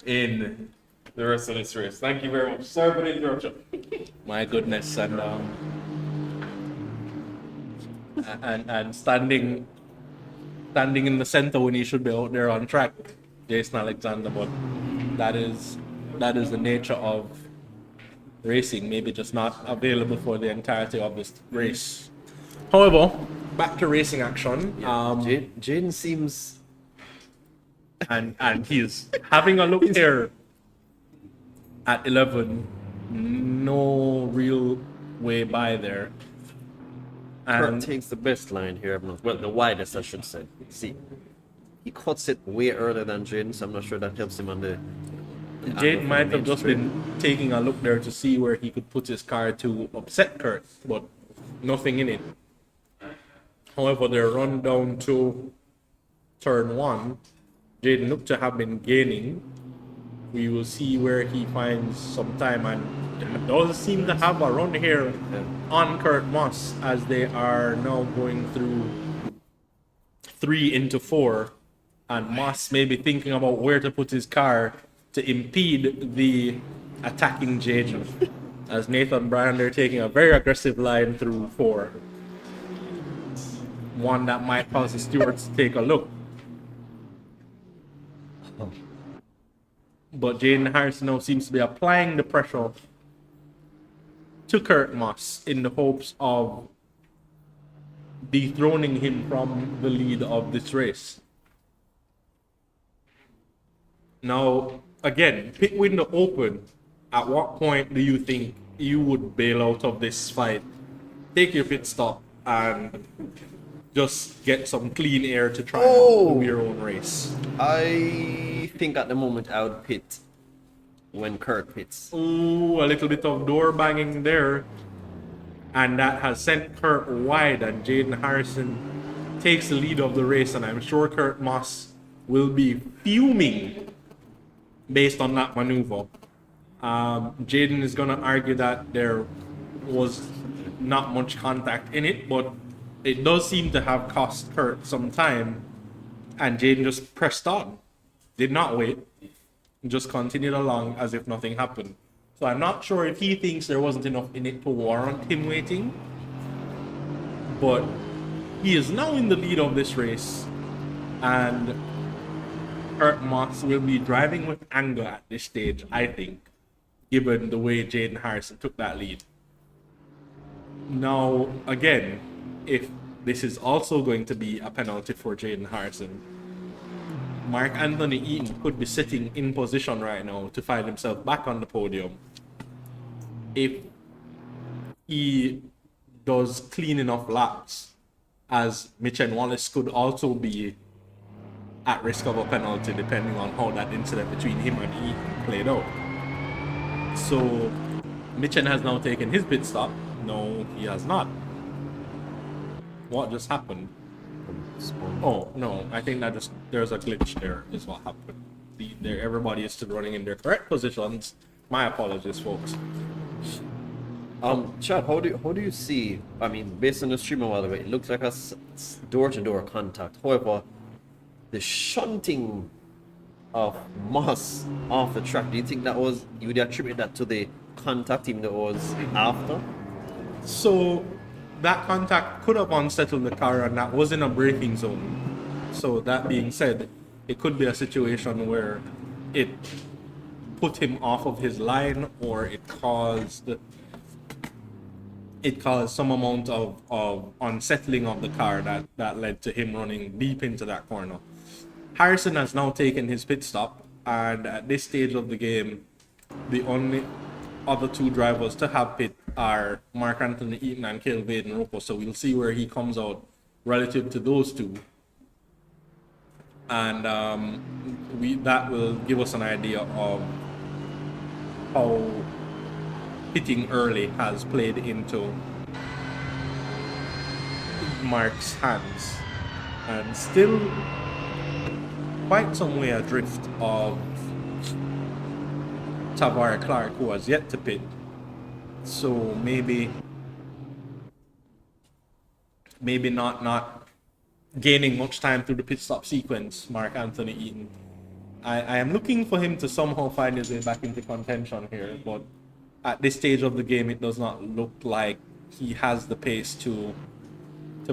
in the rest of this race. Thank you very much. Sorry for the interruption. My goodness, and standing in the center when he should be out there on track, Jason Alexander. But that is the nature of racing. Maybe just not available for the entirety of this race. However, back to racing action. Jaden seems, and he's having a look here at 11. No real way by there. Kurt And takes the best line here. Well, the widest, I should say. See, he cuts it way earlier than Jaden, so I'm not sure that helps him on the. Jade might have just been taking a look there to see where he could put his car to upset Kurt, but nothing in it. However, their run down to turn 1, Jaden looked to have been gaining. We will see where he finds some time, and does seem to have a run here on Kurt Moss as they are now going through 3 into 4, and Moss may be thinking about where to put his car to impede the attacking Jaden. As Nathan Bryan, they're taking a very aggressive line through 4. One that might cause the stewards to take a look. But Jaden Harrison now seems to be applying the pressure to Kurt Moss in the hopes of dethroning him from the lead of this race. Now, again, pit window open. At what point do you think you would bail out of this fight? Take your pit stop and just get some clean air to try and do your own race. I think at the moment I would pit when Kurt pits. Ooh, a little bit of door banging there. And that has sent Kurt wide, and Jaden Harrison takes the lead of the race, and I'm sure Kurt Moss will be fuming based on that maneuver. Jaden is going to argue that there was not much contact in it, but it does seem to have cost Kurt some time, and Jaden just pressed on. Did not wait. Just continued along as if nothing happened. So I'm not sure if he thinks there wasn't enough in it to warrant him waiting. But he is now in the lead of this race, and Kurt Moss will be driving with anger at this stage, I think, given the way Jaden Harrison took that lead. Now, again, if this is also going to be a penalty for Jaden Harrison. Mark Anthony Eaton could be sitting in position right now to find himself back on the podium if he does clean enough laps, as Mitch and Wallace could also be at risk of a penalty depending on how that incident between him and Eaton played out. So Mitchen has now taken his pit stop. No, he has not. What just happened? Oh no, I think that just there's a glitch there is what happened. Everybody is still running in their correct positions. My apologies, folks. Chad, how do you see? I mean, based on the stream a while ago, it looks like a door-to-door contact. However, the shunting of Moss off the track, do you think that was, you would attribute that to the contact even though it was after? So that contact could have unsettled the car, and that was in a braking zone. So that being said, it could be a situation where it put him off of his line, or it caused some amount of unsettling of the car that led to him running deep into that corner. Harrison has now taken his pit stop, and at this stage of the game, the only other two drivers to have pit are Mark Anthony Eaton and Cale Vaden Rocco. So we'll see where he comes out relative to those two. And that will give us an idea of how pitting early has played into Mark's hands. And still quite some way adrift of Tavara Clark, who has yet to pit. So maybe not gaining much time through the pit stop sequence, Mark Anthony Eaton. I am looking for him to somehow find his way back into contention here, but at this stage of the game, it does not look like he has the pace to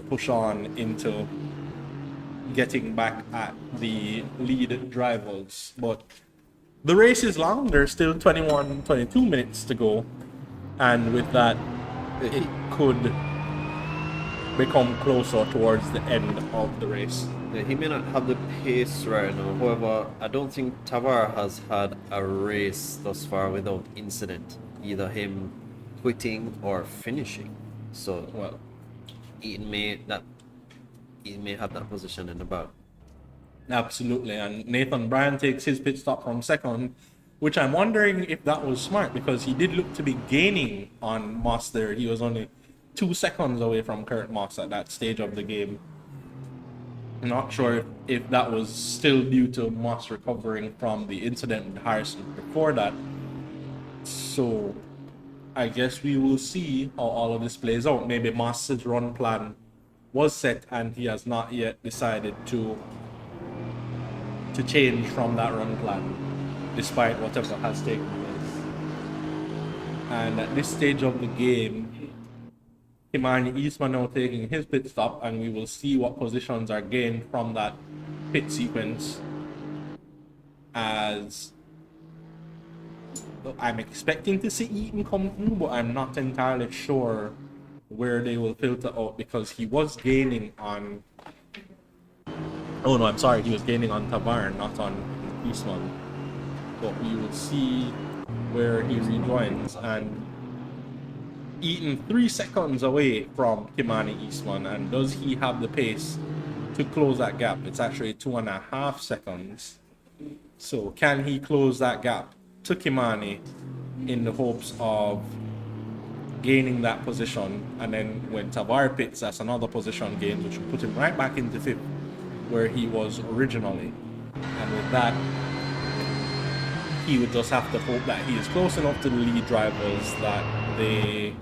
push on into getting back at the lead drivers. But the race is long. There's still 22 minutes to go, and with that, it could become closer towards the end of the race. Yeah, he may not have the pace right now. However, I don't think Tavara has had a race thus far without incident, either him quitting or finishing. So, Well, Eaton may have that position in the bag. absolutely. And Nathan Bryan takes his pit stop from second, which I'm wondering if that was smart, because he did look to be gaining on Moss there. He was only 2 seconds away from Kurt Moss at that stage of the game. I'm not sure if that was still due to Moss recovering from the incident with Harrison before that. So I guess we will see how all of this plays out. Maybe Moss's run plan was set and he has not yet decided to change from that run plan, despite whatever has taken place. And at this stage of the game, Kimani Eastman now taking his pit stop, and we will see what positions are gained from that pit sequence, as I'm expecting to see Eaton come through, but I'm not entirely sure where they will filter out, because he was gaining on... Oh no, I'm sorry, he was gaining on Tavar, not on Eastman. But we will see where he rejoins, and Eaton 3 seconds away from Kimani Eastman, and does he have the pace to close that gap? It's actually 2.5 seconds. So can he close that gap to Kimani in the hopes of gaining that position? And then when Tavar pits, that's another position gain, which will put him right back into 5th where he was originally. And with that, he would just have to hope that he is close enough to the lead drivers that the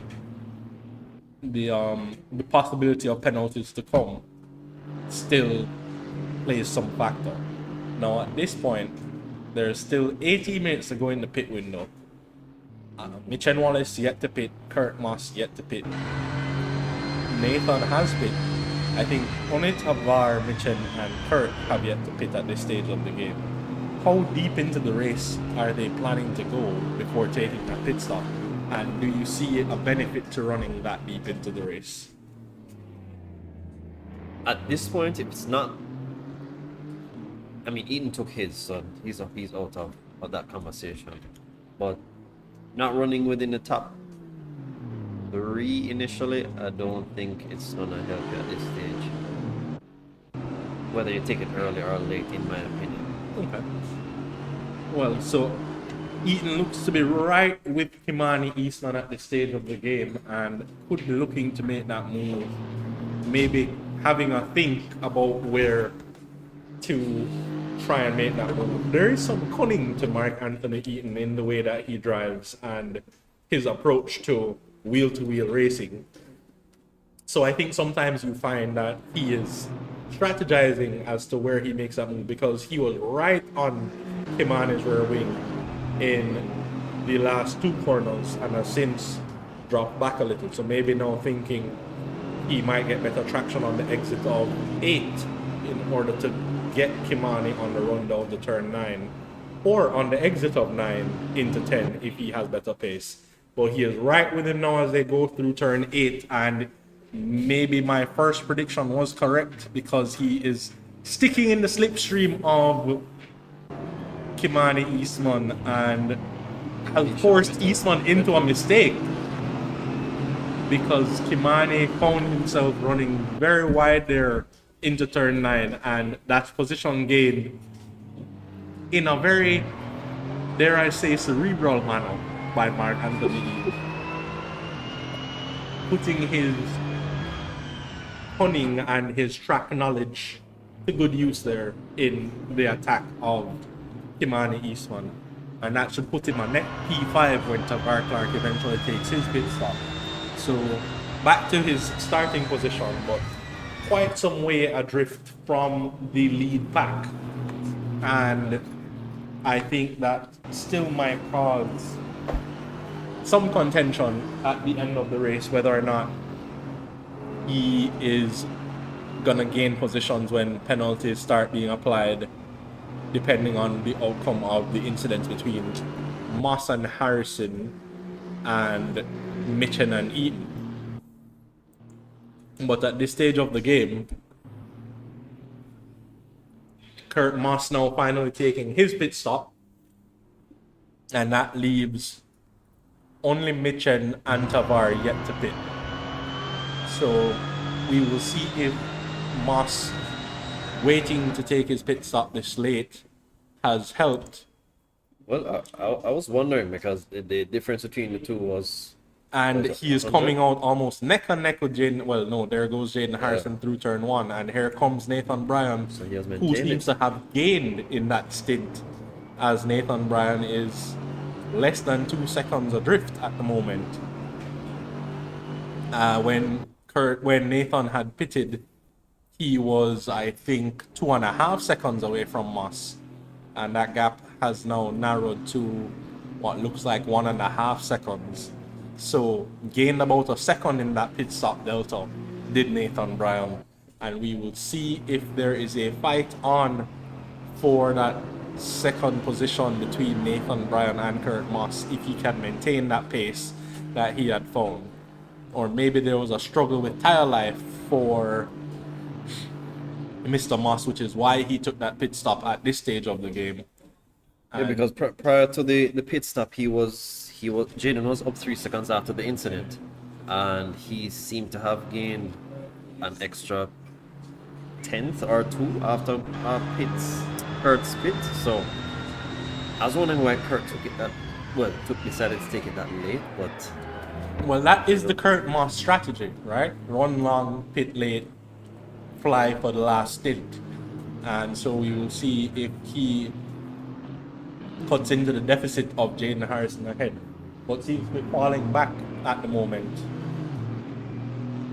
possibility of penalties to come still plays some factor. Now at this point, there's still 18 minutes to go in the pit window. Mitchen Wallace yet to pit, Kurt Moss yet to pit. Nathan has pit. I think only Tavar, Mitchen, and Kurt have yet to pit at this stage of the game. How deep into the race are they planning to go before taking that pit stop? And do you see a benefit to running that deep into the race? At this point, if it's not, I mean, Eaton took his, so he's out of that conversation. But not running within the top three initially, I don't think it's gonna help you at this stage. Whether you take it early or late, in my opinion. Okay. Well, so Eaton looks to be right with Kimani Eastman at this stage of the game and could be looking to make that move. Maybe having a think about where to try and make that move. There is some cunning to Mark Anthony Eaton in the way that he drives and his approach to wheel-to-wheel racing. So I think sometimes you find that he is strategizing as to where he makes that move, because he was right on Kimani's rear wing in the last two corners and has since dropped back a little. So maybe now thinking he might get better traction on the exit of 8 in order to get Kimani on the run down to turn 9, or on the exit of 9 into 10 if he has better pace. But he is right with him now as they go through turn 8, and maybe my first prediction was correct, because he is sticking in the slipstream of Kimani Eastman and has forced Eastman into a mistake, because Kimani found himself running very wide there into turn 9, and that's position gained in a very, dare I say, cerebral manner by Mark Anthony, putting his cunning and his track knowledge to good use there in the attack of Kimani Eastman. And that should put him on net P5 when Tavar Clark eventually takes his pit stop. So back to his starting position, but quite some way adrift from the lead pack. And I think that still might cause some contention at the end of the race, whether or not he is gonna gain positions when penalties start being applied, depending on the outcome of the incidents between Moss and Harrison and Mitchen and Eaton. But at this stage of the game, Kurt Moss now finally taking his pit stop, and that leaves only Mitchen and Tavar yet to pit. So we will see if Moss waiting to take his pit stop this late has helped. Well, I was wondering, because the difference between the two was... And he is coming out almost neck and neck with Jaden. Well, no, there goes Jaden Harrison through turn 1, and here comes Nathan Bryan, So he has who maintained seems it. to have gained in that stint, as Nathan Bryan is less than 2 seconds adrift at the moment. When Nathan had pitted, he was, I think, 2.5 seconds away from Moss, and that gap has now narrowed to what looks like 1.5 seconds. So gained about a second in that pit stop delta did Nathan Bryan, and we will see if there is a fight on for that second position between Nathan Bryan and Kurt Moss, if he can maintain that pace that he had found. Or maybe there was a struggle with tire life for Mr. Moss, which is why he took that pit stop at this stage of the game. Yeah, because prior to the pit stop, Jaden was up 3 seconds after the incident, and he seemed to have gained an extra tenth or 2 after Kurt's pit. So I was wondering why Kurt decided to take it that late, but well, that is the Kurt Moss strategy, right? Run long, pit late, fly for the last stint. And so we will see if he cuts into the deficit of Jaden Harrison ahead. But seems to be falling back at the moment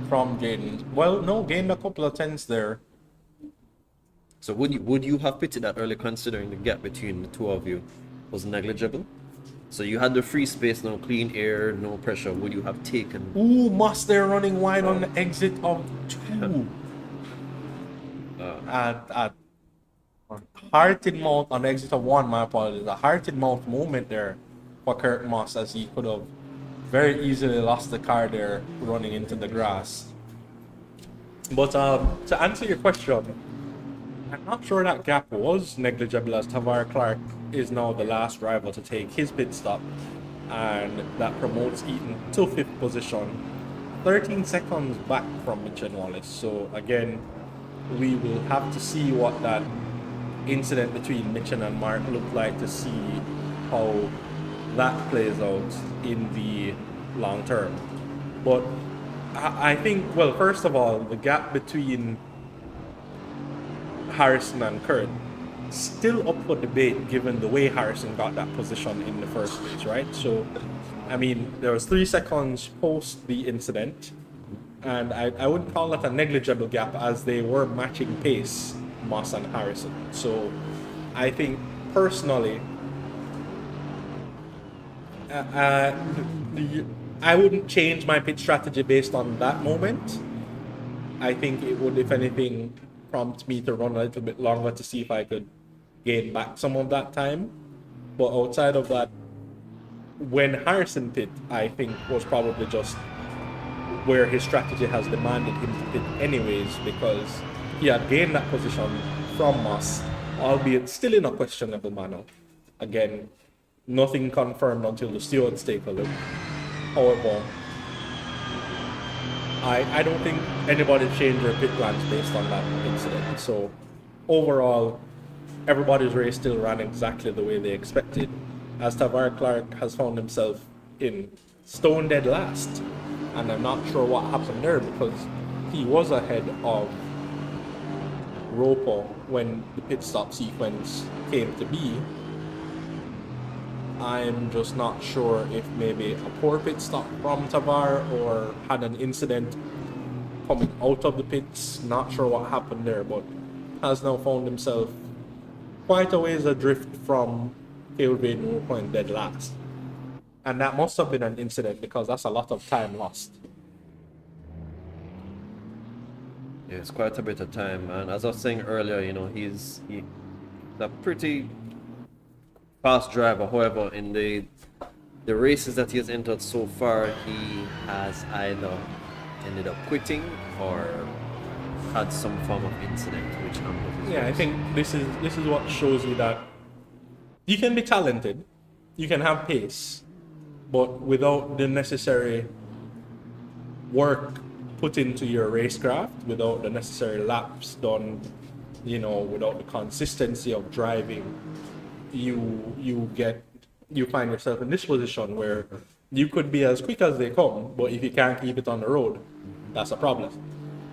from Jaden. Well, no, gained a couple of tenths there. So would you have pitted that early, considering the gap between the two of you was negligible? So you had the free space, no clean air, no pressure. Would you have taken? Ooh, Moss there running wide on the exit of 2. At heart in mouth on the exit of 1, my apologies. A heart in mouth moment there for Kurt Moss, as he could have very easily lost the car there running into the grass. But to answer your question, I'm not sure that gap was negligible, as Tavar Clark is now the last driver to take his pit stop, and that promotes Eaton to 5th position, 13 seconds back from Mitch and Wallace. So again, we will have to see what that incident between Mitchell and Mark looked like to see how that plays out in the long term. But I think, well, first of all, the gap between Harrison and Kurt still up for debate given the way Harrison got that position in the first place, right? So, I mean, there was 3 seconds post the incident, and I wouldn't call that a negligible gap as they were matching pace, Moss and Harrison. So, I think personally, I wouldn't change my pit strategy based on that moment. I think it would, if anything, prompt me to run a little bit longer to see if I could gain back some of that time. But outside of that, when Harrison pit, I think was probably just where his strategy has demanded him to pit anyways, because he had gained that position from Moss, albeit still in a questionable manner. Again, nothing confirmed until the stewards take a look. However, I don't think anybody changed their pit plans based on that incident. So overall, everybody's race still ran exactly the way they expected, as Tavar Clark has found himself in stone dead last. And I'm not sure what happened there, because he was ahead of Roper when the pit stop sequence came to be. I'm just not sure if maybe a poor pit stop from Tavar or had an incident coming out of the pits. Not sure what happened there, but has now found himself quite a ways adrift from Tailvane Point dead last. And that must have been an incident, because that's a lot of time lost. Yeah, it's quite a bit of time, and as I was saying earlier, you know, he's a pretty fast driver. However, in the races that he has entered so far, he has either ended up quitting or had some form of incident which hampered his Yeah, I race. think this is what shows you that you can be talented, you can have pace, but without the necessary work put into your racecraft, without the necessary laps done, you know, without the consistency of driving, you find yourself in this position where you could be as quick as they come, but if you can't keep it on the road, that's a problem.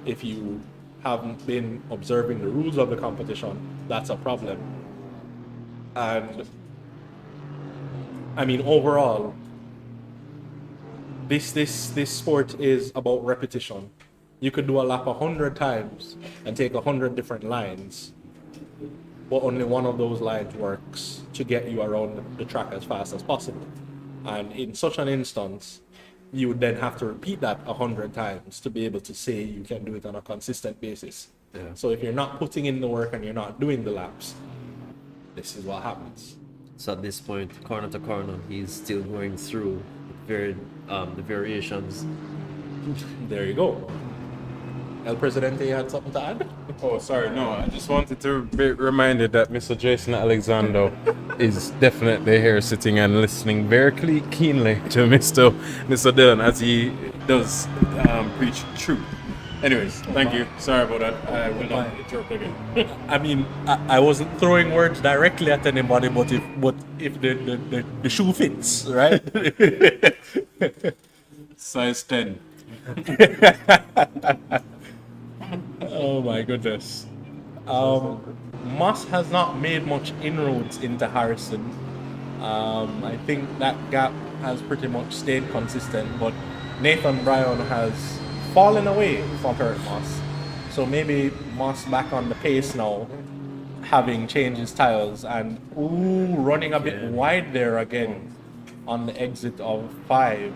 If you haven't been observing the rules of the competition, that's a problem. And I mean, overall, this sport is about repetition. You could do a lap 100 times and take 100 different lines, but only one of those lines works to get you around the track as fast as possible. And in such an instance, you would then have to repeat that 100 times to be able to say you can do it on a consistent basis. Yeah. So if you're not putting in the work and you're not doing the laps, this is what happens. So at this point, corner to corner, he's still going through the variations. There you go. El Presidente, you had something to add? Oh, sorry, no. I just wanted to be reminded that Mr. Jason Alexander is definitely here sitting and listening very keenly to Mr. Dillon as he does preach truth. Anyways, thank you. Sorry about that. I will not interrupt again. I mean, I wasn't throwing words directly at anybody, but if the shoe fits, right? Size 10. Oh my goodness. Moss has not made much inroads into Harrison. I think that gap has pretty much stayed consistent, but Nathan Bryan has fallen away from Kurt Moss. So maybe Moss back on the pace now, having changed his tires, and running a bit wide there again on the exit of 5.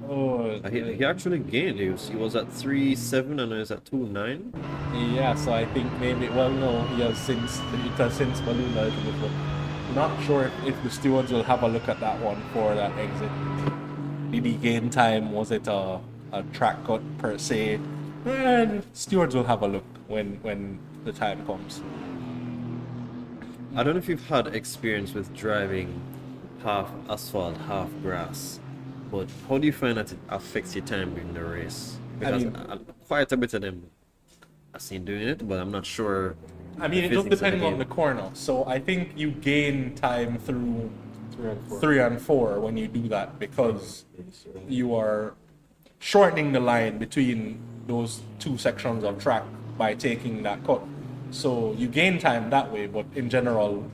Oh, He actually gained. He was at 3.7 and he's at 2.9. yeah, so I think maybe, well, no, it has since ballooned a little bit, but not sure if the stewards will have a look at that one for that exit. Did he gain time? Was it a track cut per se? And stewards will have a look when the time comes. I don't know if you've had experience with driving half asphalt, half grass, but how do you find that it affects your time during the race? Because quite a bit of them I've seen doing it, but I'm not sure. I mean, it does depend on the corner. So I think you gain time through 3 and 4 when you do that, because you are shortening the line between those two sections of track by taking that cut. So you gain time that way, but in general,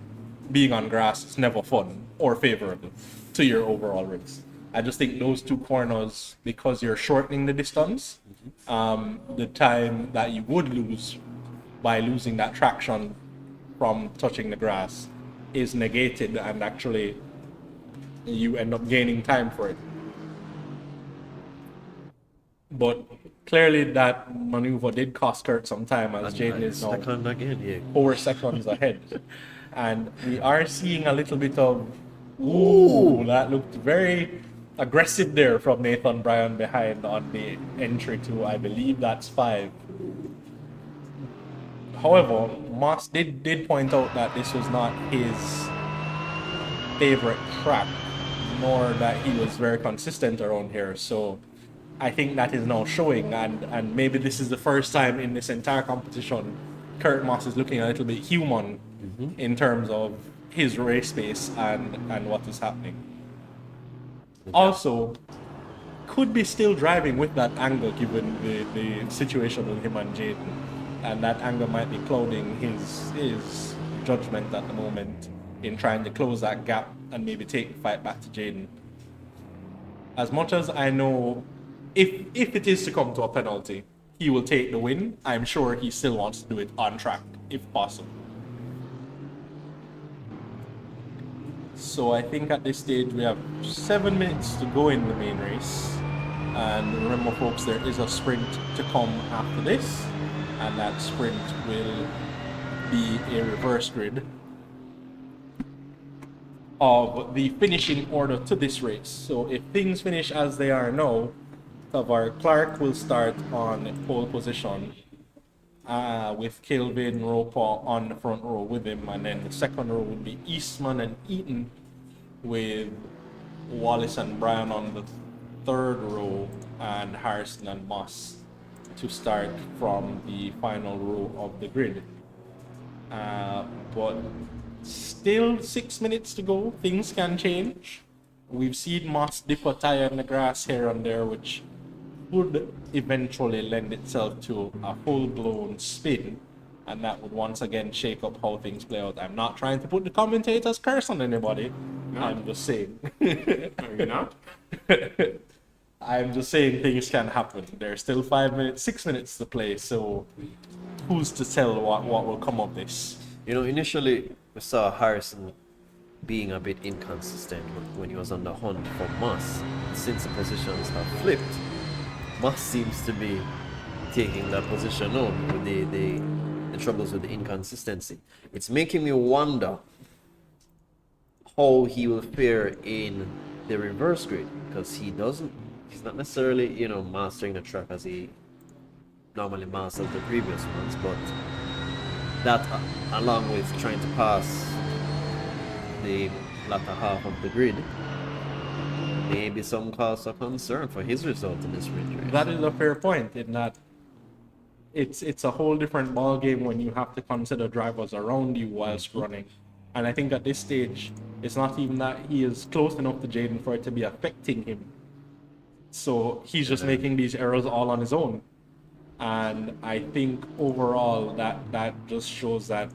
being on grass is never fun or favorable to your overall race. I just think those two corners, because you're shortening the distance, the time that you would lose by losing that traction from touching the grass is negated, and actually you end up gaining time for it. But clearly that maneuver did cost Kurt some time, as Jaden is now Second again, yeah. 4 seconds ahead. And we are seeing a little bit of, ooh, that looked very aggressive there from Nathan Bryan behind on the entry to, I believe that's 5. However, Moss did point out that this was not his favorite track, nor that he was very consistent around here. So I think that is now showing, and maybe this is the first time in this entire competition Kurt Moss is looking a little bit human in terms of his race pace and what is happening. Also, could be still driving with that anger given the situation with him and Jaden, and that anger might be clouding his judgment at the moment in trying to close that gap and maybe take the fight back to Jaden. As much as I know, if it is to come to a penalty, he will take the win. I'm sure he still wants to do it on track, if possible. So I think at this stage we have 7 minutes to go in the main race. And remember folks, there is a sprint to come after this. And that sprint will be a reverse grid of the finishing order to this race. So if things finish as they are now, Tavar Clark will start on pole position with Kelvin Roper on the front row with him, and then the second row would be Eastman and Eaton with Wallace and Bryan on the third row, and Harrison and Moss to start from the final row of the grid. But still 6 minutes to go. Things can change. We've seen Moss dip a tire in the grass here and there, which would eventually lend itself to a full-blown spin, and that would once again shake up how things play out. I'm not trying to put the commentator's curse on anybody. No. I'm just saying. Are you not? I'm just saying things can happen. There's still 6 minutes to play, so who's to tell what will come of this? You know, initially we saw Harrison being a bit inconsistent when he was on the hunt for Moss. Since the positions have flipped, Moss seems to be taking that position on with the troubles with the inconsistency. It's making me wonder how he will fare in the reverse grid, because he's not necessarily, mastering the track as he normally masters the previous ones, but that along with trying to pass the latter half of the grid, maybe some cause of concern for his result in this race. That is a fair point, in that it's a whole different ball game when you have to consider drivers around you whilst running. And I think at this stage, it's not even that he is close enough to Jaden for it to be affecting him. So he's just making these errors all on his own. And I think overall that just shows that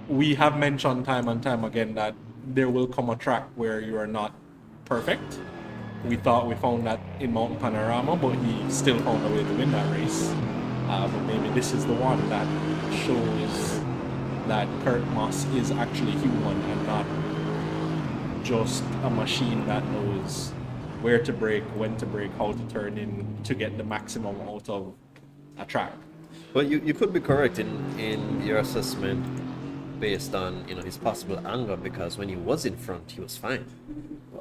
we have mentioned time and time again that there will come a track where you are not perfect. We thought we found that in Mountain Panorama, but he still found a way to win that race. But maybe this is the one that shows that Kurt Moss is actually human and not just a machine that knows where to brake, when to brake, how to turn in to get the maximum out of a track. But you could be correct in your assessment based on his possible anger, because when he was in front he was fine.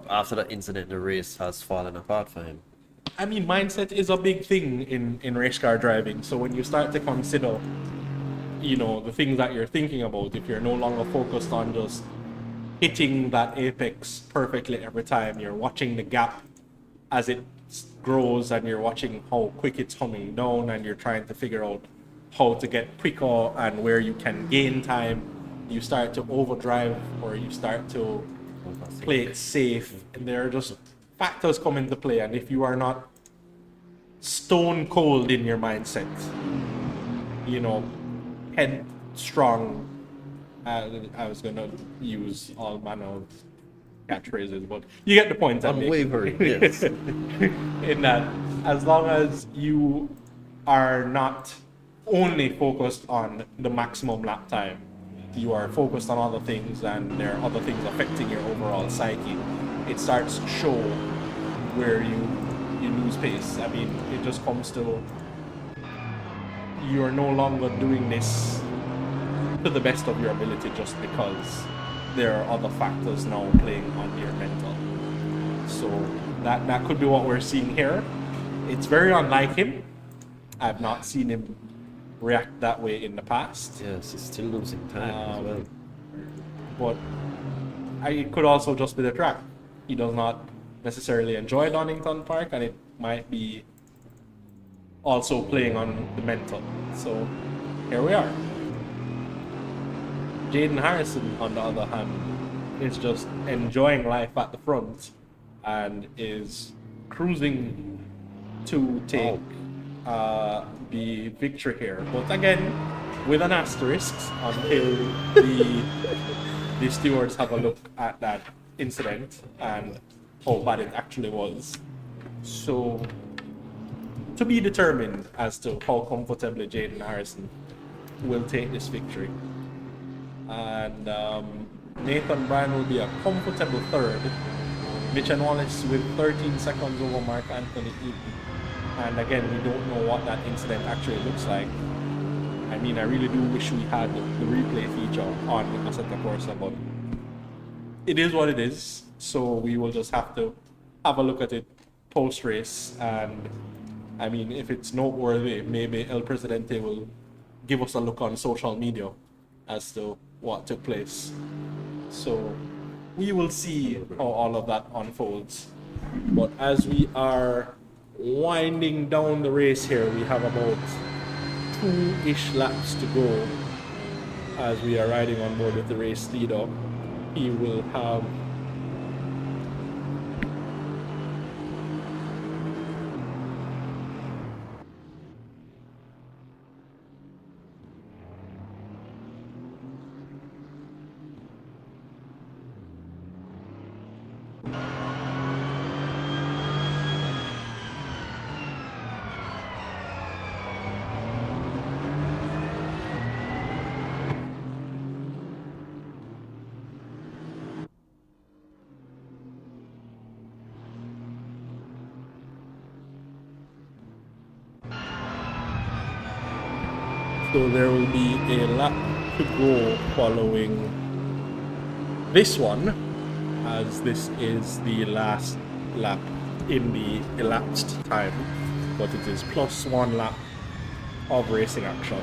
After that incident the race has fallen apart for him. I mean, mindset is a big thing in race car driving. So when you start to consider, you know, the things that you're thinking about, if you're no longer focused on just hitting that apex perfectly every time, you're watching the gap as it grows, and you're watching how quick it's coming down, and you're trying to figure out how to get quicker and where you can gain time. You start to overdrive, or you start to play it safe, and there are just factors come into play. And if you are not stone cold in your mindset, you know, headstrong, I was gonna use all manner of catchphrases, but you get the point. Unwavering, yes. In that, as long as you are not only focused on the maximum lap time, you are focused on other things, and there are other things affecting your overall psyche, it starts to show where you lose pace. I mean, it just comes to you're no longer doing this to the best of your ability just because there are other factors now playing on your mental. So that could be what we're seeing here. It's very unlike him. I've not seen him react that way in the past. Yes, he's still losing time as well. But it could also just be the track. He does not necessarily enjoy Donington Park, and it might be also playing on the mental. So here we are. Jaden Harrison, on the other hand, is just enjoying life at the front and is cruising to take the victory here. But again, with an asterisk until the stewards have a look at that incident and how bad it actually was. So, to be determined as to how comfortably Jaden Harrison will take this victory. And Nathan Bryan will be a comfortable third. Mitch and Wallace with 13 seconds over Mark Anthony Eaton. And again, we don't know what that incident actually looks like. I mean, I really do wish we had the replay feature on Assetto Corsa, but it is what it is. So we will just have to have a look at it post-race. And I mean, if it's noteworthy, maybe El Presidente will give us a look on social media as to what took place. So we will see how all of that unfolds. But as we are winding down the race here, we have about 2-ish laps to go as we are riding on board with the race leader. He will have so there will be a lap to go following this one, as this is the last lap in the elapsed time, but it is plus 1 lap of racing action.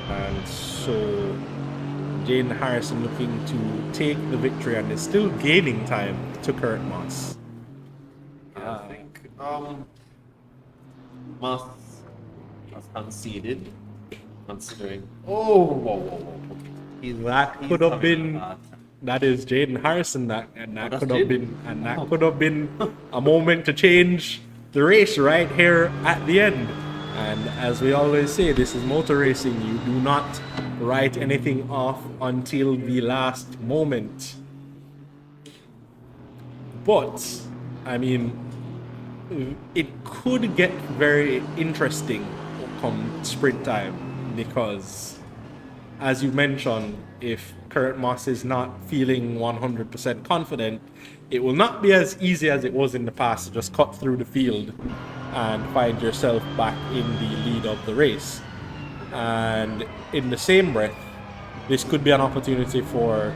And so Jaden Harrison looking to take the victory and is still gaining time to Kurt Moss. Yeah, I think Moss has conceded, considering. Oh, whoa, whoa, whoa. That could have been. That is Jaden Harrison. That could have been, and that could have been a moment to change the race right here at the end. And as we always say, this is motor racing. You do not write anything off until the last moment. But I mean, it could get very interesting come sprint time, because as you mentioned, if Kurt Moss is not feeling 100% confident, it will not be as easy as it was in the past to just cut through the field and find yourself back in the lead of the race. And in the same breath, this could be an opportunity for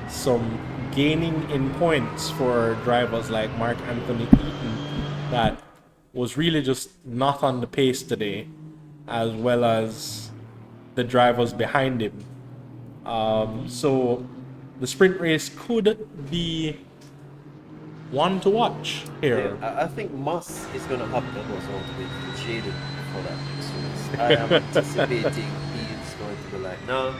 some gaining in points for drivers like Mark Anthony Eaton that was really just not on the pace today, as well as the drivers behind him. So the sprint race could be one to watch here. Yeah, I think Moss is going to have the most out of it with Jaden for that next race. I am anticipating he's going to be like, no,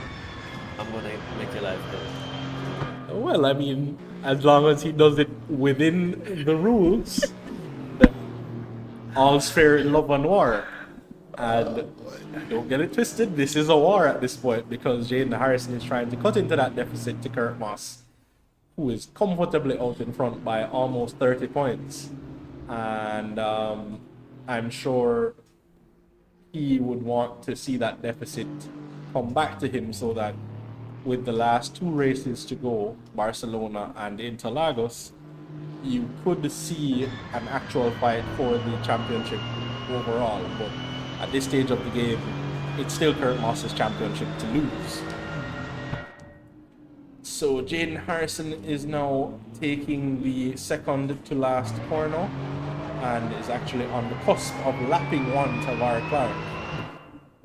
I'm going to make your life hell. Well, I mean, as long as he does it within the rules, then all's fair in love and war. And don't get it twisted, this is a war at this point because Jaden Harrison is trying to cut into that deficit to Kurt Moss, who is comfortably out in front by almost 30 points. And I'm sure he would want to see that deficit come back to him so that with the last 2 races to go, Barcelona and Interlagos, you could see an actual fight for the championship overall. But at this stage of the game, it's still Kurt Moss's championship to lose. So Jaden Harrison is now taking the second to last corner and is actually on the cusp of lapping one Tavar Clark,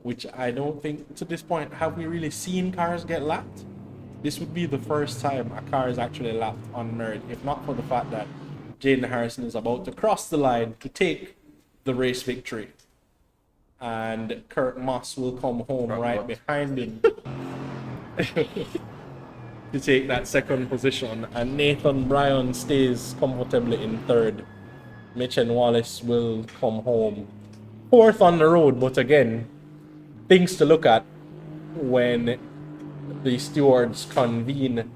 which I don't think to this point have we really seen cars get lapped. This would be the first time a car is actually lapped on Nerd, if not for the fact that Jaden Harrison is about to cross the line to take the race victory. And Kurt Moss will come home right behind him to take that second position, and Nathan Bryan stays comfortably in third. Mitch and Wallace will come home fourth on the road, but again, things to look at when the stewards convene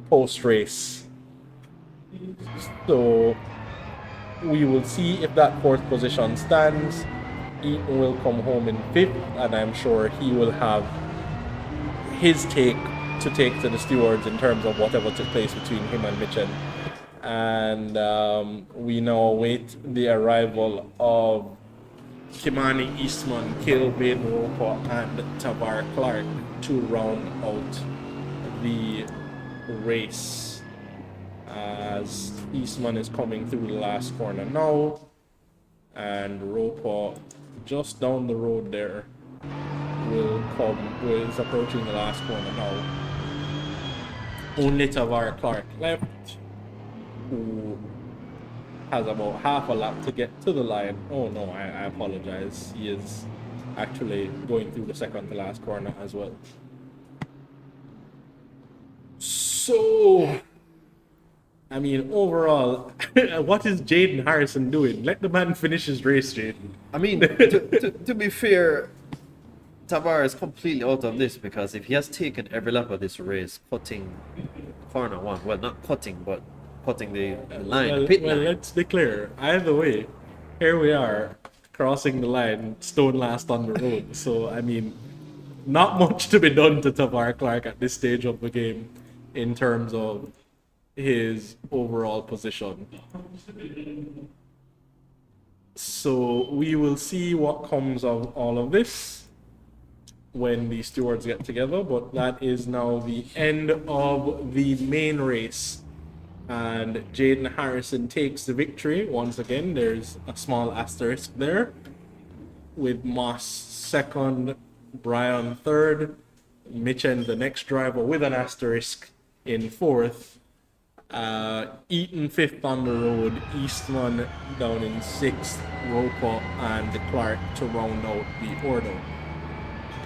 post-race. So we will see if that fourth position stands. Eaton will come home in fifth, and I'm sure he will have his take to take to the stewards in terms of whatever took place between him and Mitchell. And we now await the arrival of Kimani Eastman, Kilbane Roper, and Tavar Clark to round out the race, as Eastman is coming through the last corner now, and Roper just down the road there is approaching the last corner now. Only Tavar Clark left, who has about half a lap to get to the line. Oh no, I apologize. He is actually going through the second to last corner as well. So, I mean, overall, what is Jaden Harrison doing? Let the man finish his race, Jaden. I mean, to be fair, Tavar is completely out of this because if he has taken every lap of this race, cutting corner one, well, not cutting, but cutting the line, pit line. Let's declare. Either way, here we are, crossing the line, stone last on the road. So, I mean, not much to be done to Tavar Clark at this stage of the game in terms of his overall position. So we will see what comes of all of this when the stewards get together, but that is now the end of the main race, and Jaden Harrison takes the victory. Once again, there's a small asterisk there, with Moss second, Bryan third, Mitchen the next driver with an asterisk in fourth, Eaton fifth on the road, Eastman down in sixth, Roper and Clark to round out the order.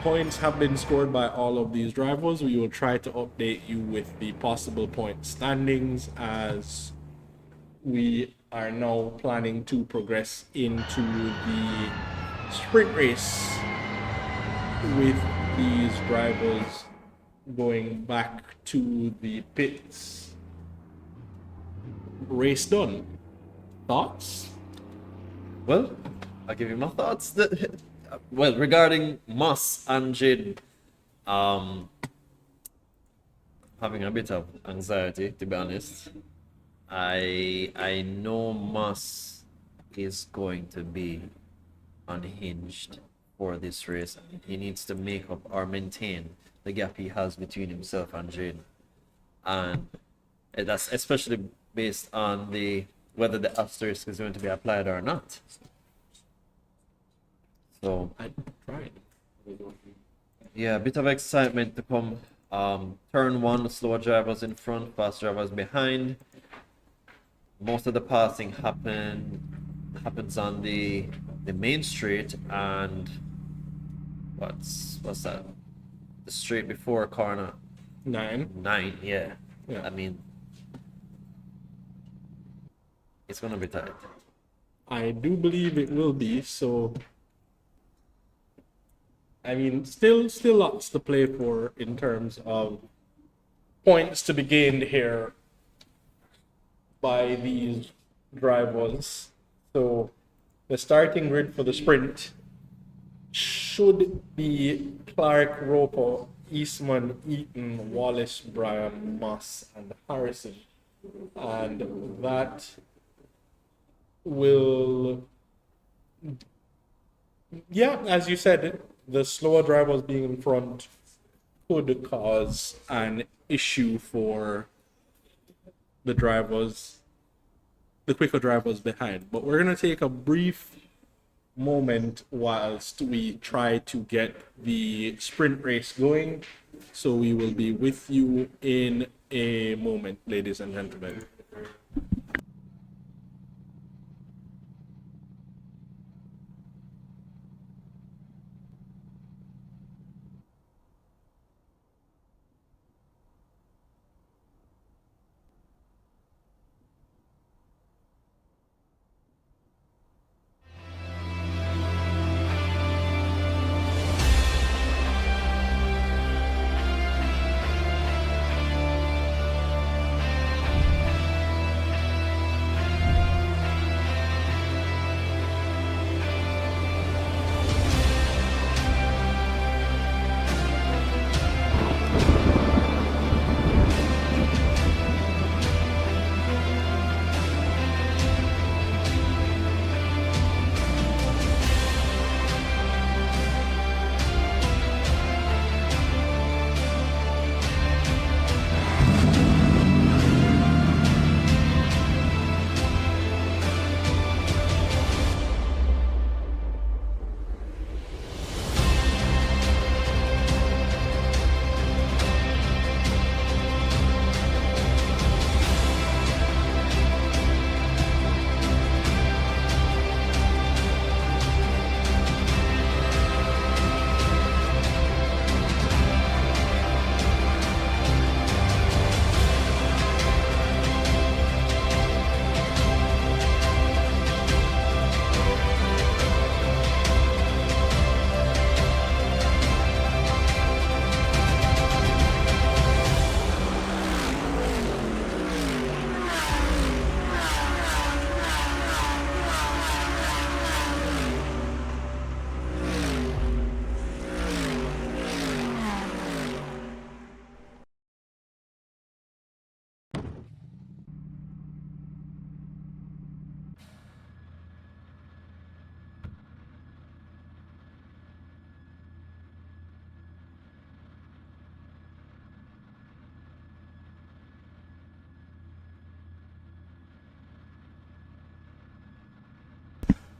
Points have been scored by all of these drivers. We will try to update you with the possible point standings as we are now planning to progress into the sprint race with these drivers going back to the pits. Race done. Thoughts? Well, I'll give you my thoughts. Well, regarding Moss and Jaden, having a bit of anxiety, to be honest. I know Moss is going to be unhinged for this race. He needs to make up or maintain the gap he has between himself and Jaden, and that's especially based on whether the asterisk is going to be applied or not. So I tried. yeah, a bit of excitement to come. Turn one, slower drivers in front, fast drivers behind. Most of the passing happens on the main street and what's that? The street before corner 9. 9, yeah. Yeah. I mean, it's gonna be tight. I do believe it will be. So, I mean, still lots to play for in terms of points to be gained here by these drivers. So, the starting grid for the sprint should be Clark, Roper, Eastman, Eaton, Wallace, Bryan, Moss, and Harrison. And that will, yeah, as you said, the slower drivers being in front could cause an issue for the quicker drivers behind. But we're going to take a brief moment whilst we try to get the sprint race going. So we will be with you in a moment, ladies and gentlemen.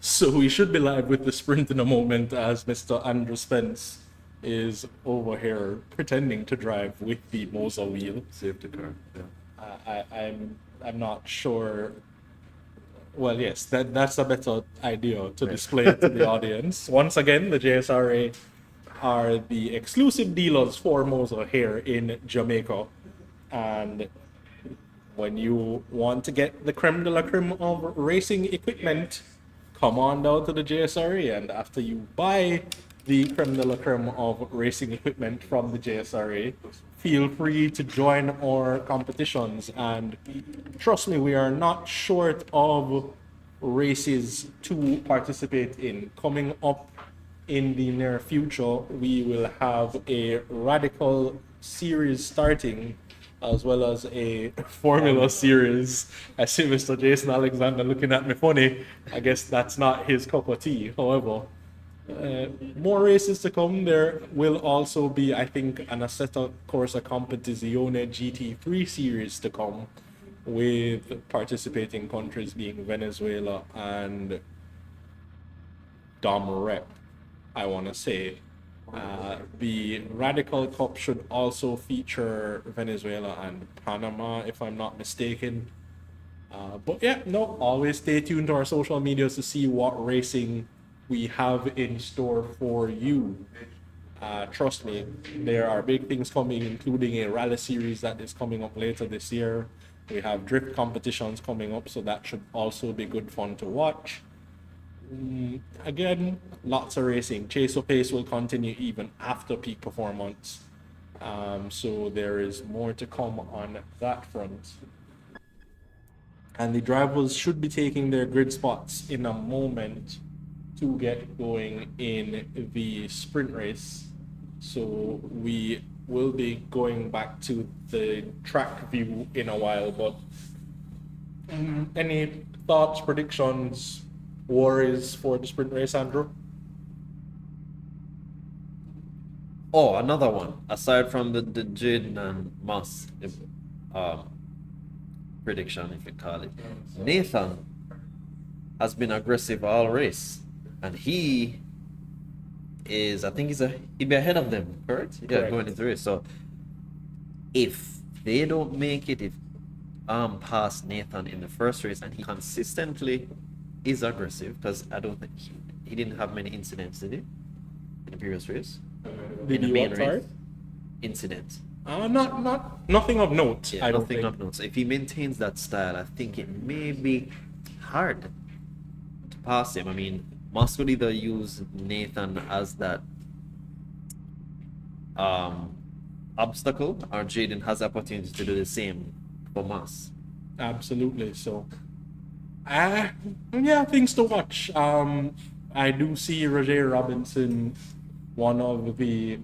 So we should be live with the sprint in a moment as Mr. Andrew Spence is over here pretending to drive with the Moser wheel. Safety car, yeah. I'm not sure. Well, yes, that's a better idea to display to the audience. Once again, the JSRA are the exclusive dealers for Moser here in Jamaica, and when you want to get the creme de la creme of racing equipment, come on down to the JSRA, and after you buy the creme de la creme of racing equipment from the JSRA, feel free to join our competitions. And trust me, we are not short of races to participate in. Coming up in the near future, we will have a radical series starting, as well as a Formula series. I see Mr. Jason Alexander looking at me funny. I guess that's not his cup of tea. However, more races to come. There will also be, I think, an Assetto Corsa Competizione GT3 series to come, with participating countries being Venezuela and Dom Rep. I want to say. The Radical Cup should also feature Venezuela and Panama, if I'm not mistaken. But yeah, no, always stay tuned to our social medias to see what racing we have in store for you. Trust me, there are big things coming, including a rally series that is coming up later this year. We have drift competitions coming up, so that should also be good fun to watch. Again, lots of racing. Chase or Pace will continue even after peak performance. So there is more to come on that front. And the drivers should be taking their grid spots in a moment to get going in the sprint race. So we will be going back to the track view in a while, but any thoughts, predictions, worries for the sprint race, Andrew? Oh, another one. Aside from the Jaden and Moss prediction, if you call it, Nathan has been aggressive all race, and he is, I think he'd be ahead of them, correct? Yeah, Correct. going into the race. So if they don't make it, if past Nathan in the first race, and he consistently is aggressive, because I don't think he didn't have many incidents, did he? In the previous race? Did In the you main what, sorry? race? Incidents. Nothing of note. Yeah, I don't nothing think. of note. So if he maintains that style, I think it may be hard to pass him. I mean, Moss could either use Nathan as that obstacle, or Jaden has the opportunity to do the same for Moss. Absolutely. So, yeah, things to watch. I do see Roger Robinson, one of the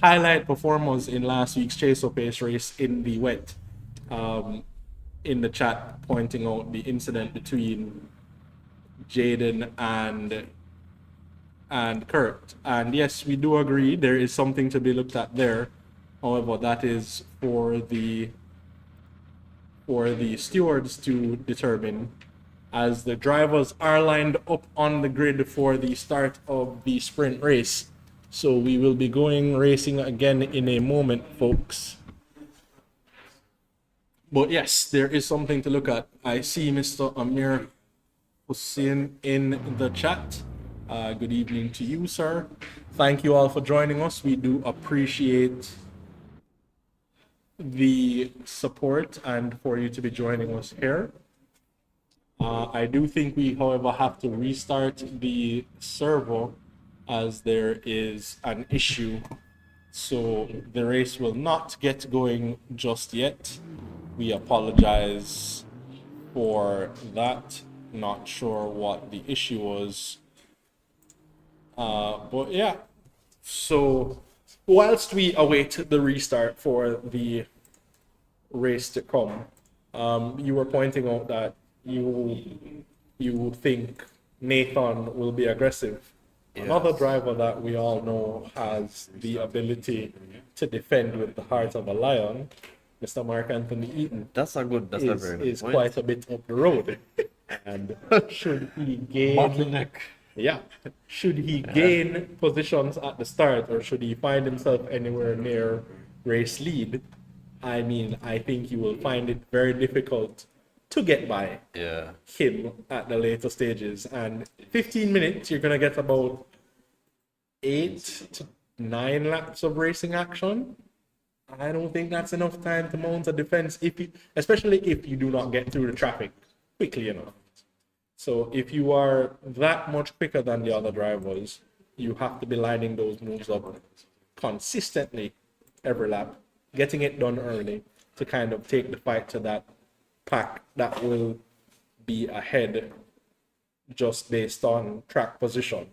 highlight performers in last week's Chase or Pace race in the wet, in the chat, pointing out the incident between Jaden and Kurt. And yes, we do agree there is something to be looked at there. However, that is for the stewards to determine, as the drivers are lined up on the grid for the start of the sprint race. So we will be going racing again in a moment, folks. But yes, there is something to look at. I see Mr. Amir Hussein in the chat. Good evening to you, sir. Thank you all for joining us. We do appreciate the support and for you to be joining us here. I do think we, however, have to restart the server as there is an issue. So the race will not get going just yet. We apologize for that. Not sure what the issue was. But yeah, so whilst we await the restart for the race to come, you were pointing out that you think Nathan will be aggressive. Yes. Another driver that we all know has the ability to defend with the heart of a lion, Mr. Mark Anthony Eaton, That's a very good is point. quite a bit up the road. And should he gain Bottleneck. yeah. Should he gain positions at the start, or should he find himself anywhere near race lead? I mean, I think you will find it very difficult to get by Yeah. him at the later stages. And 15 minutes, you're going to get about 8 to 9 laps of racing action. I don't think that's enough time to mount a defense, especially if you do not get through the traffic quickly enough. So if you are that much quicker than the other drivers, you have to be lining those moves up consistently every lap, getting it done early to kind of take the fight to that pack that will be ahead just based on track position.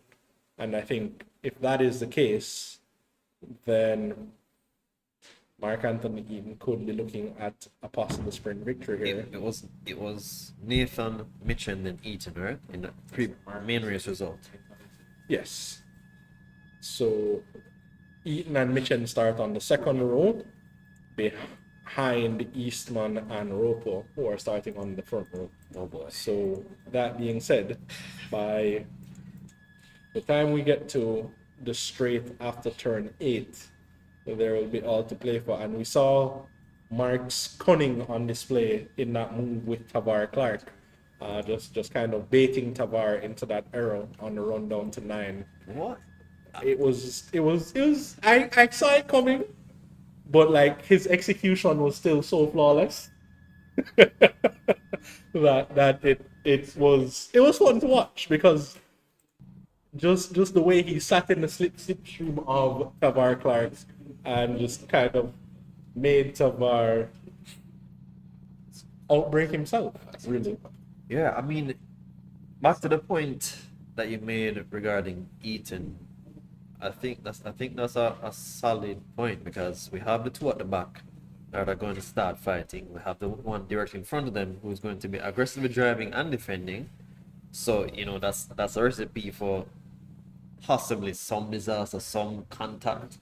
And I think if that is the case, then Mark Anthony Eaton could be looking at a possible sprint victory here. It was Nathan, Mitch, and then Eaton, right? In the main race result. Yes. So Eaton and Mitchen start on the second row behind Eastman and Roper, who are starting on the front row. Oh boy. So that being said, by the time we get to the straight after turn 8, there will be all to play for. And we saw Mark's cunning on display in that move with Tavar Clark. Just kind of baiting Tavar into that error on the run down to 9. What? I saw it coming, but like his execution was still so flawless that it was fun to watch, because just the way he sat in the slipstream of Tavar Clark and just kind of made Tavar outbreak himself, really. Yeah, I mean, back to the point that you made regarding Eaton, I think that's a solid point, because we have the two at the back that are going to start fighting. We have the one directly in front of them who's going to be aggressively driving and defending. So, you know, that's a recipe for possibly some disaster, some contact.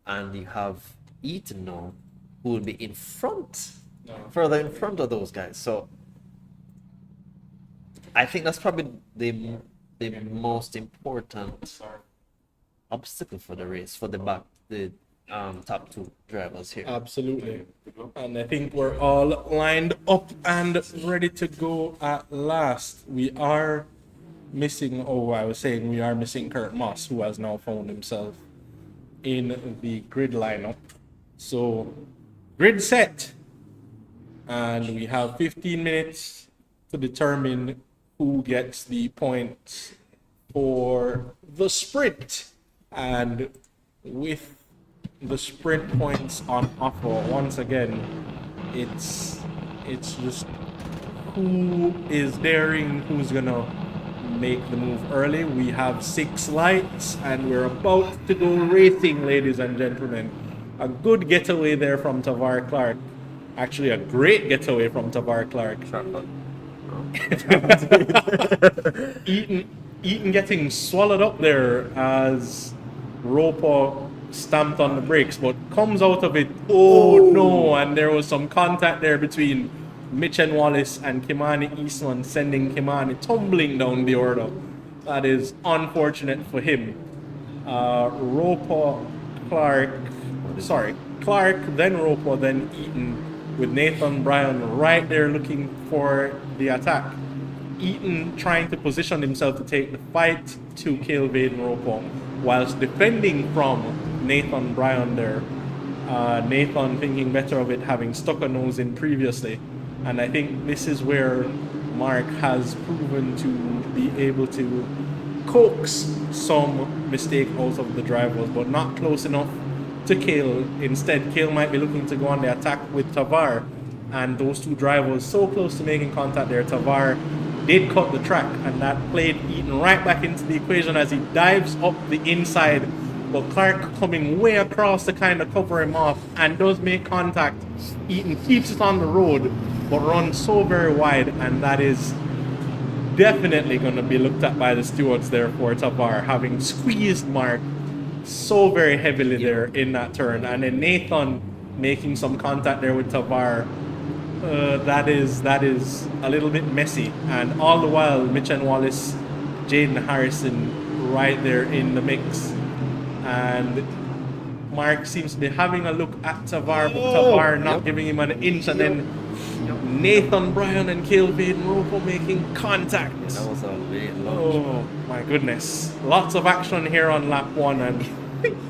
And you have Eaton now, who will be in front, further in front of those guys. So I think that's probably the most important obstacle for the race, for the top two drivers here. Absolutely. And I think we're all lined up and ready to go at last. We are missing Kurt Moss, who has now found himself in the grid lineup. So, grid set. And we have 15 minutes to determine who gets the points for the sprint. And with the sprint points on offer, once again, it's just who is daring, who's gonna make the move early. We have 6 lights and we're about to go racing, ladies and gentlemen. A good getaway there from Tavar Clark. Actually, a great getaway from Tavar Clark. Eaton getting swallowed up there as Roper stamped on the brakes, but comes out of it. Oh no! And there was some contact there between Mitch and Wallace and Kimani Eastman, sending Kimani tumbling down the order. That is unfortunate for him. Clark, then Roper, then Eaton, with Nathan Bryan right there looking for the attack. Eaton trying to position himself to take the fight to kill Vaden Roper, whilst defending from Nathan Bryan there. Nathan thinking better of it, having stuck a nose in previously. And I think this is where Mark has proven to be able to coax some mistake out of the drivers, but not close enough to Kale. Instead, Kale might be looking to go on the attack with Tavar, and those two drivers so close to making contact there. Tavar did cut the track, and that played Eaton right back into the equation as he dives up the inside, but Clark coming way across to kind of cover him off and does make contact. Eaton keeps it on the road, but runs so very wide, and that is definitely going to be looked at by the stewards there for Tavar, having squeezed Mark so very heavily there in that turn. And then Nathan making some contact there with Tavar. That is a little bit messy. And all the while, Mitch and Wallace, Jaden Harrison right there in the mix. And Mark seems to be having a look at Tavar, but Tavar not giving him an inch. And then Nathan Bryan and Kale Vaden Roper making contact. That was a late launch. Oh my goodness. Lots of action here on lap 1, and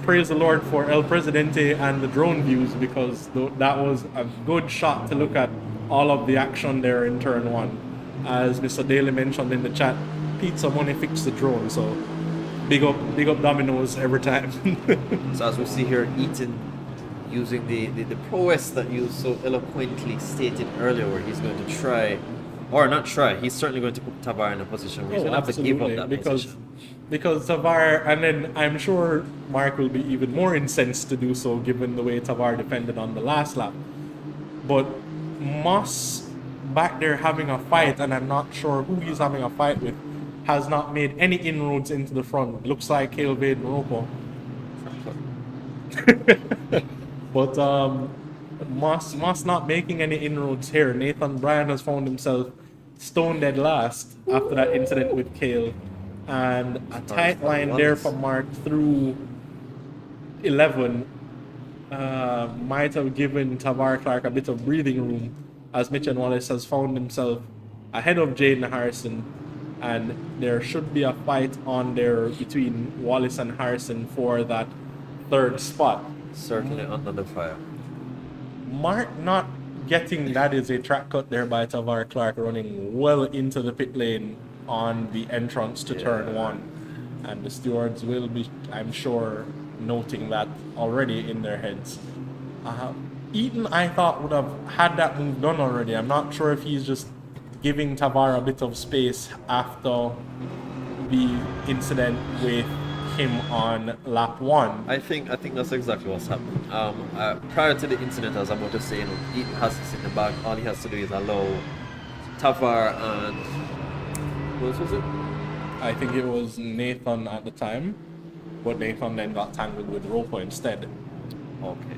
praise the Lord for El Presidente and the drone views, because that was a good shot to look at all of the action there in turn 1. As Mr. Daly mentioned in the chat, pizza money fix the drone, so big up Domino's every time. So as we see here, Eaton using the prowess that you so eloquently stated earlier, where he's going to try, or not try, he's certainly going to put Tavar in a position where he's going to have to give up that position. Because Tavar, and then I'm sure Mark will be even more incensed to do so given the way Tavar defended on the last lap. But Moss back there having a fight, and I'm not sure who he's having a fight with, has not made any inroads into the front. Looks like Kale Vaden Roper. But Moss not making any inroads here. Nathan Bryan has found himself stone dead last after that incident with Kale. and a Start tight from line there Wallace. for Mark through 11 might have given Tavar Clark a bit of breathing room, as Mitch and Wallace has found himself ahead of Jaden Harrison, and there should be a fight on there between Wallace and Harrison for that third spot. Certainly under the fire. Mark not getting that is a track cut there by Tavar Clark, running well into the pit lane on the entrance to turn one. And the stewards will be, I'm sure, noting that already in their heads. Eaton, I thought, would have had that move done already. I'm not sure if he's just giving Tavar a bit of space after the incident with him on lap 1. I think that's exactly what's happening. Prior to the incident, as I'm about to say, you know, Eaton has to sit in the back. All he has to do is allow Tavar and who else was it? I think it was Nathan at the time, but Nathan then got tangled with Roper instead. Okay.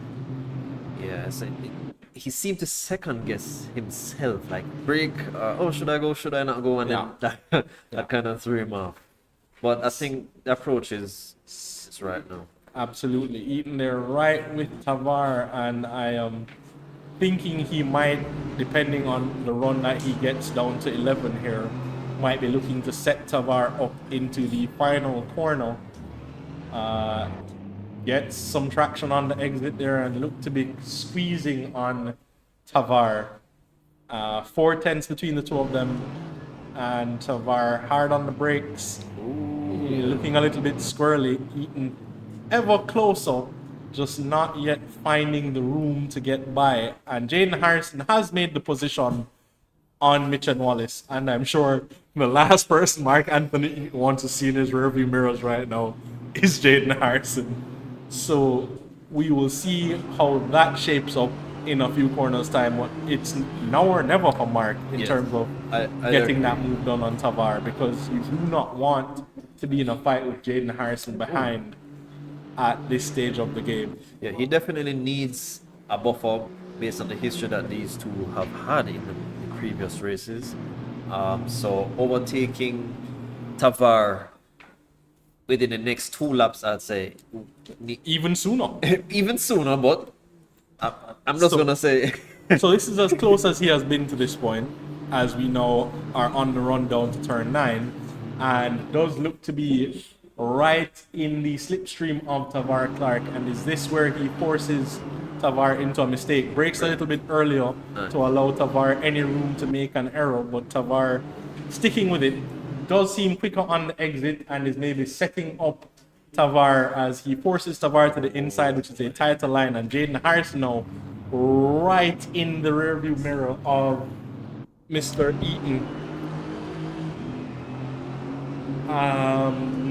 Yeah, so he seemed to second guess himself, like break. Oh, should I go? Should I not go? And then that kind of threw him off. But I think the approach is right now. Absolutely. Eaton there right with Tavar, and I am thinking he might, depending on the run that he gets down to 11 here, might be looking to set Tavar up into the final corner. Gets some traction on the exit there and look to be squeezing on Tavar. 4/10 between the two of them, and Tavar hard on the brakes. Looking a little bit squirrely. Eaton ever closer, just not yet finding the room to get by. And Jaden Harrison has made the position on Mitch and Wallace, and I'm sure the last person Mark Anthony wants to see in his rearview mirrors right now is Jaden Harrison. So we will see how that shapes up in a few corners time. It's now or never for Mark in terms of I getting agree. that move done on Tavar, because you do not want to be in a fight with Jaden Harrison behind at this stage of the game. Yeah, he definitely needs a buffer based on the history that these two have had in the previous races. So overtaking Tavar within the next 2 laps, I'd say, Even sooner. even sooner. But I'm just gonna say, So this is as close as he has been to this point, as we now are on the run down to turn 9, and does look to be right in the slipstream of Tavar Clark. And is this where he forces Tavar into a mistake? Breaks a little bit earlier to allow Tavar any room to make an error, but Tavar sticking with it does seem quicker on the exit and is maybe setting up Tavar as he forces Tavar to the inside, which is a tighter line, and Jaden Harrison now right in the rearview mirror of Mr. Eaton.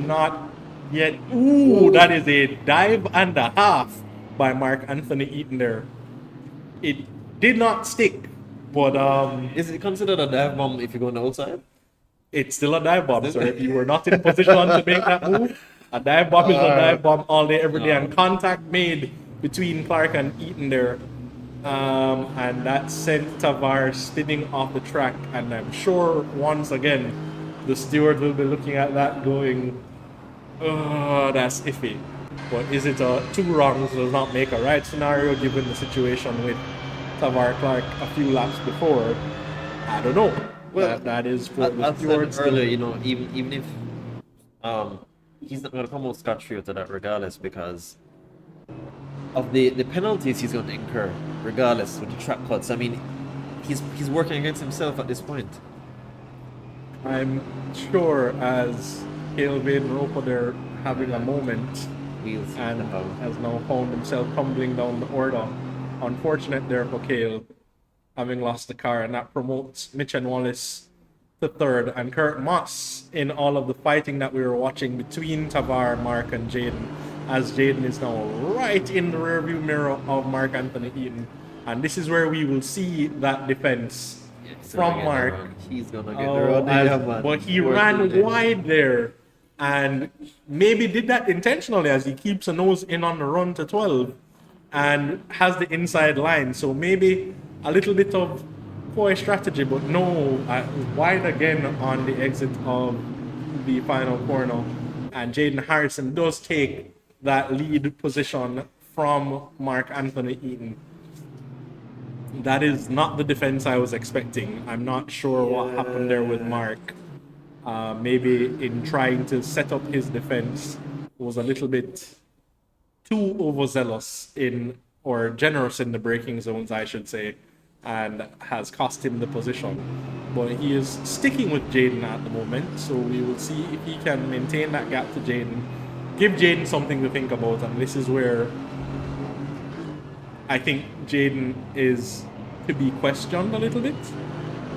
Not yet. Ooh, that is a dive and a half by Mark Anthony Eaton there. It did not stick, but is it considered a dive bomb if you go on the outside? it's still a dive bomb. So if you were not in position to make that move, a dive bomb is a dive bomb all day, every day. And contact made between Clark and Eaton there. And that sent Tavar spinning off the track. And I'm sure once again, the steward will be looking at that going, oh, that's iffy. But is it a 2 wrongs does not make a right scenario given the situation with Tavar Clark a few laps before? I don't know. Well, that is for the I said stewards to- earlier, you know, even if he's not gonna come out scot-free to that regardless, because of the penalties he's going to incur regardless with the track cuts. I mean, he's working against himself at this point. I'm sure as Kelvin Roper there having a moment Wheels and the hell. has now found himself tumbling down the order. Unfortunate there for Kale, having lost the car, and that promotes Mitch and Wallace to 3rd, and Kurt Moss in all of the fighting that we were watching between Tavar, Mark, and Jaden, as Jaden is now right in the rearview mirror of Mark Anthony Eaton. And this is where we will see that defense He's from gonna get Mark. the run. He's gonna get Oh, the run. Yeah, man. but he Poor ran dude. wide there, and maybe did that intentionally as he keeps a nose in on the run to 12 and has the inside line. So maybe a little bit of poor strategy, but no, wide again on the exit of the final corner, and Jaden Harrison does take that lead position from Mark Anthony Eaton. That is not the defense I was expecting. I'm not sure what happened there with Mark. Maybe in trying to set up his defense was a little bit too overzealous or generous in the braking zones, I should say, and has cost him the position. But he is sticking with Jaden at the moment, so we will see if he can maintain that gap to Jaden, give Jaden something to think about, and this is where I think Jaden is to be questioned a little bit.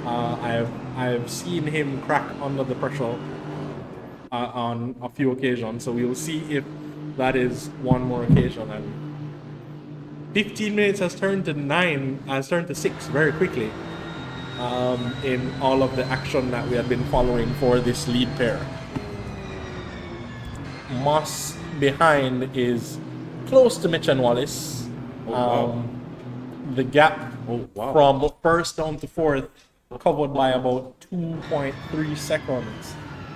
I've seen him crack under the pressure on a few occasions, so we will see if that is one more occasion. And 15 minutes has turned to 6 very quickly in all of the action that we have been following for this lead pair. Moss behind is close to Mitch and Wallace. The gap from first down to fourth covered by about 2.3 seconds,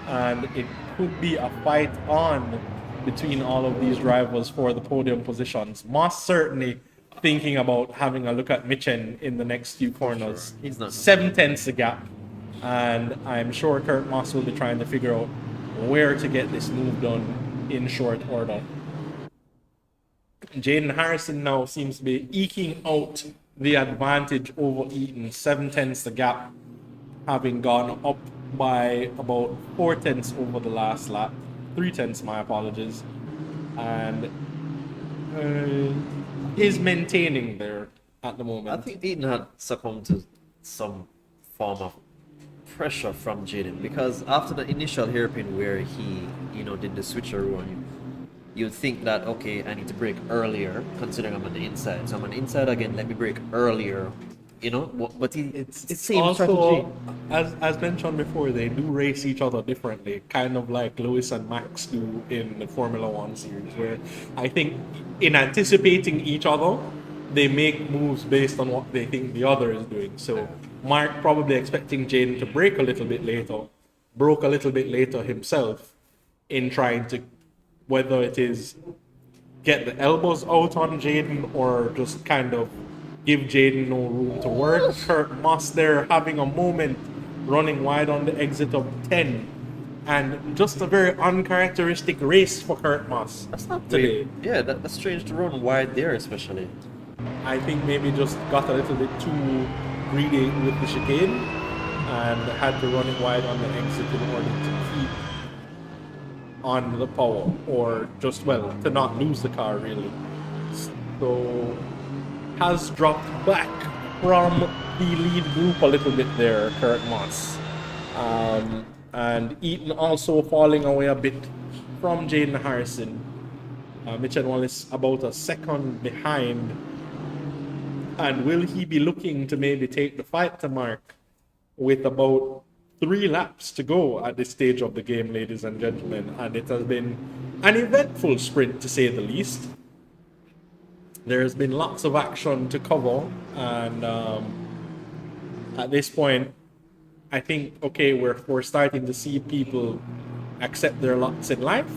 and it could be a fight on between all of these drivers for the podium positions. Moss certainly thinking about having a look at Mitchen in the next few corners. Sure. He's not 7/10 the gap, and I'm sure Kurt Moss will be trying to figure out where to get this move done in short order. Jaden Harrison now seems to be eking out the advantage over Eaton. 7/10 the gap, having gone up by about 4/10 over the last lap. 3/10, my apologies. And is maintaining there at the moment. I think Eaton had succumbed to some form of pressure from Jaden, because after the initial hairpin where he, did the switcheroo on you, you'd think that, okay, I need to brake earlier, considering I'm on the inside. So I'm on the inside again, let me brake earlier, but it's same also, strategy. as mentioned before, they do race each other differently, kind of like Lewis and Max do in the Formula One series, where I think in anticipating each other, they make moves based on what they think the other is doing. So Mark probably expecting Jaden to brake a little bit later, broke a little bit later himself in trying to, whether it is get the elbows out on Jaden or just kind of give Jaden no room to work. Kurt Moss there having a moment running wide on the exit of 10. And just a very uncharacteristic race for Kurt Moss. That's not today. Yeah, that's strange to run wide there, especially. I think maybe just got a little bit too greedy with the chicane and had to run it wide on the exit in order to keep on the power, or just, to not lose the car really. So has dropped back from the lead group a little bit there, Kurt Moss. And Eaton also falling away a bit from Jaden Harrison. Mitchell Wallace about a second behind. And will he be looking to maybe take the fight to Mark with about 3 laps to go at this stage of the game, ladies and gentlemen? And it has been an eventful sprint, to say the least. There has been lots of action to cover, and at this point, I think, okay, we're starting to see people accept their lots in life.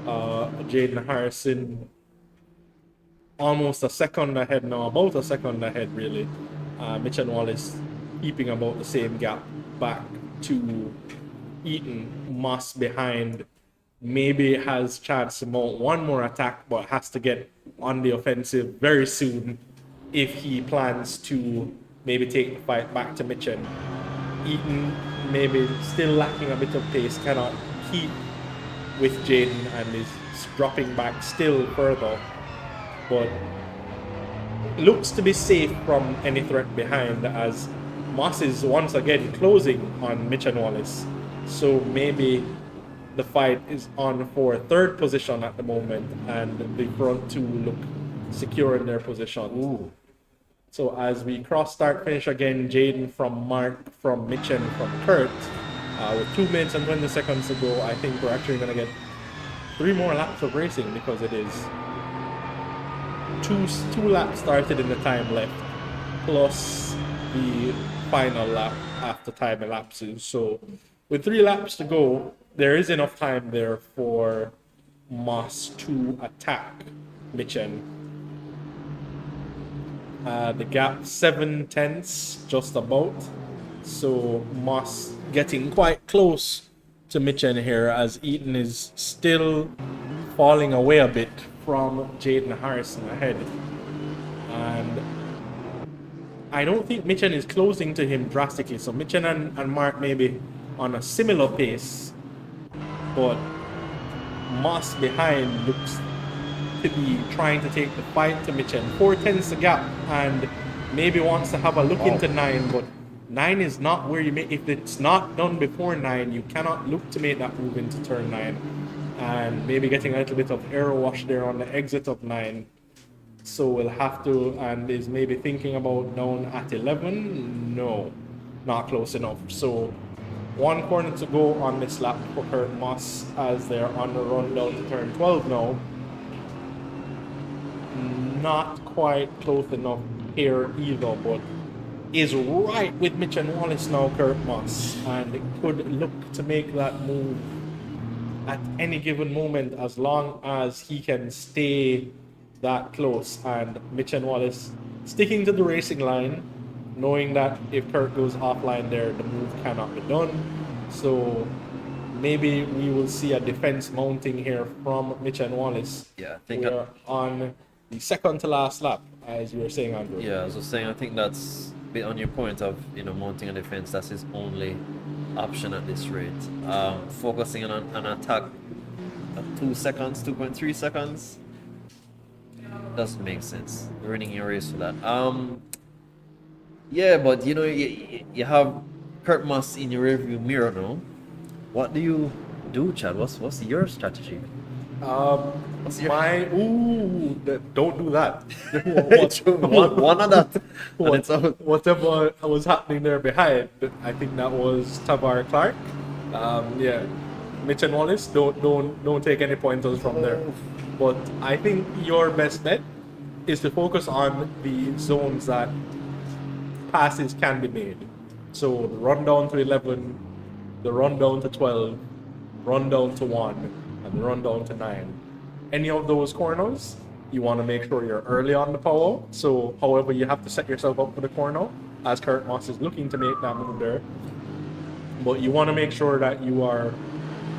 Jaden Harrison almost a second ahead now, about a second ahead really. Mitch and Wallace keeping about the same gap back to Eaton. Moss behind, maybe has chance to mount one more attack, but has to get on the offensive very soon if he plans to maybe take the fight back to Mitchen. Eaton maybe still lacking a bit of pace, cannot keep with Jaden and is dropping back still further, but looks to be safe from any threat behind, as Moss is once again closing on Mitch and Wallace. So maybe the fight is on for 3rd position at the moment, and the front 2 look secure in their position. Ooh. So as we cross start finish again, Jaden from Mark, from Mitchen, from Kurt, with 2 minutes and 20 seconds to go, I think we're actually going to get 3 more laps of racing, because it is two laps started in the time left, plus the final lap after time elapses. So with 3 laps to go, there is enough time there for Moss to attack Mitchen. The gap 7/10, just about. So Moss getting quite close to Mitchen here as Eaton is still falling away a bit from Jaden Harrison ahead. And I don't think Mitchen is closing to him drastically. So Mitchen and Mark may be on a similar pace, but Moss behind looks to be trying to take the fight to Mitchen. 4/10 the gap and maybe wants to have a look into 9, but 9 is not where you make. If it's not done before 9, you cannot look to make that move into turn 9. And maybe getting a little bit of arrow wash there on the exit of 9. So we'll have to, and is maybe thinking about down at 11. No, not close enough. So 1 corner to go on this lap for Kurt Moss as they're on the run down to turn 12 now. Not quite close enough here either, but is right with Mitch and Wallace now, Kurt Moss, and could look to make that move at any given moment as long as he can stay that close. And Mitch and Wallace sticking to the racing line, knowing that if Kurt goes offline there, the move cannot be done. So maybe we will see a defense mounting here from Mitch and Wallace. Yeah, I think we're on the second to last lap, as you were saying, Andrew. Yeah, as I was saying, I think that's a bit on your point of, mounting a defense. That's his only option at this rate. Focusing on an attack at 2 seconds, 2.3 seconds doesn't make sense. Running your race for that. Yeah, but you have Kurt Moss in your rearview mirror now. What do you do, Chad? What's your strategy? Don't do that. One of that. And it's out. Whatever was happening there behind, I think that was Tavar Clark. Yeah, Mitch and Wallace, don't take any pointers from there. But I think your best bet is to focus on the zones that passes can be made. So the run down to 11, the run down to 12, run down to 1, and run down to 9. Any of those corners, you want to make sure you're early on the power. So however, you have to set yourself up for the corner, as Kurt Moss is looking to make that move there. But you want to make sure that you are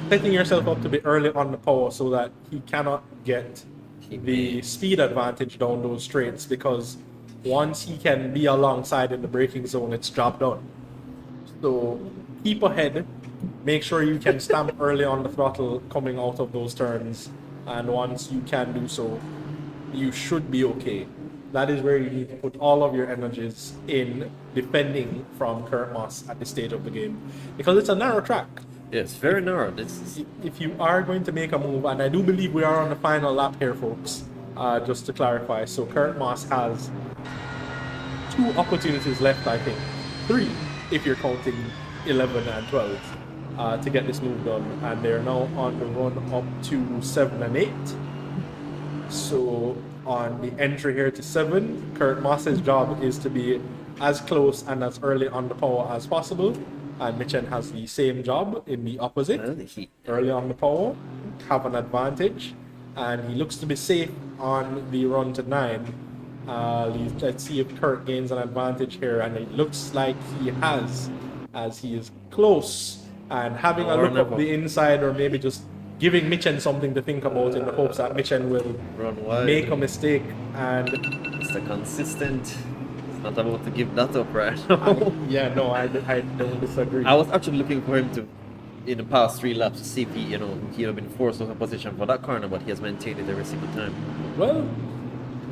setting yourself up to be early on the power so that he cannot get the speed advantage down those straights, because once he can be alongside in the braking zone, it's job done. So keep ahead, make sure you can stamp early on the throttle coming out of those turns, and once you can do so, you should be okay. That is where you need to put all of your energies in defending from Kurt Moss at this stage of the game, because it's a narrow track. Yeah, it's very narrow. If you are going to make a move, and I do believe we are on the final lap here, folks, just to clarify. So Kurt Moss has 2 opportunities left, I think. 3, if you're counting 11 and 12, to get this move done. And they're now on the run up to 7 and 8. So on the entry here to 7, Kurt Moss's job is to be as close and as early on the power as possible. And Mitchen has the same job in the opposite. Early on the power, have an advantage. And he looks to be safe on the run to 9. Let's see if Kurt gains an advantage here. And it looks like he has, as he is close and having a look up the inside, or maybe just giving Mitchen something to think about in the hopes that Mitchen will make a mistake. And it's the consistent. Not about to give that up right now. I don't disagree. I was actually looking for him to, in the past 3 laps, to see if he had been forced out of position for that corner, but he has maintained it every single time. Well,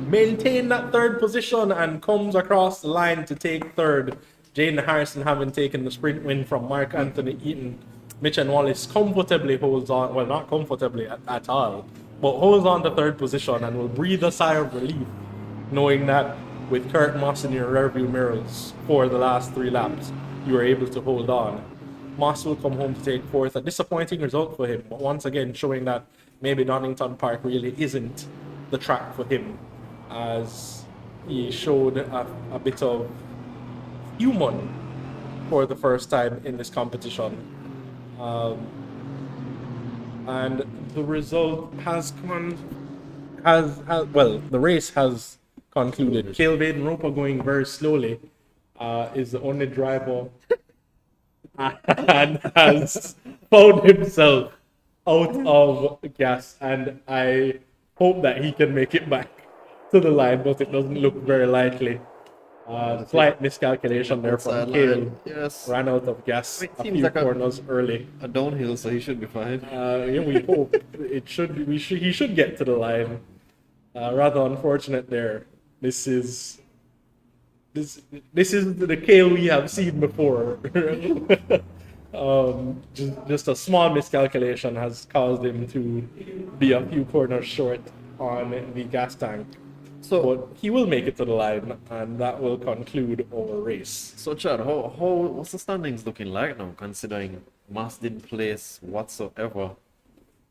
maintain that 3rd position and comes across the line to take 3rd. Jaden Harrison having taken the sprint win from Mark Anthony Eaton. Mitch and Wallace comfortably holds on, well, not comfortably at all, but holds on to 3rd position and will breathe a sigh of relief, knowing that with Kurt Moss in your rearview mirrors for the last 3 laps, you were able to hold on. Moss will come home to take 4th. A disappointing result for him, but once again showing that maybe Donington Park really isn't the track for him, as he showed a bit of human for the first time in this competition. and the result has the race has concluded. Calvin Roper going very slowly is the only driver and has found himself out of gas, and I hope that he can make it back to the line, but it doesn't look very likely. Slight miscalculation there from Outside Cale. line, yes. Ran out of gas It a seems few like corners early. a downhill, so he should be fine. Yeah, we hope it should. He should get to the line. Rather unfortunate there. This is the Cale we have seen before. Just a small miscalculation has caused him to be a few corners short on the gas tank. So, But he will make it to the line, and that will conclude our race. so Chad, what's the standings looking like now, considering Mas didn't place whatsoever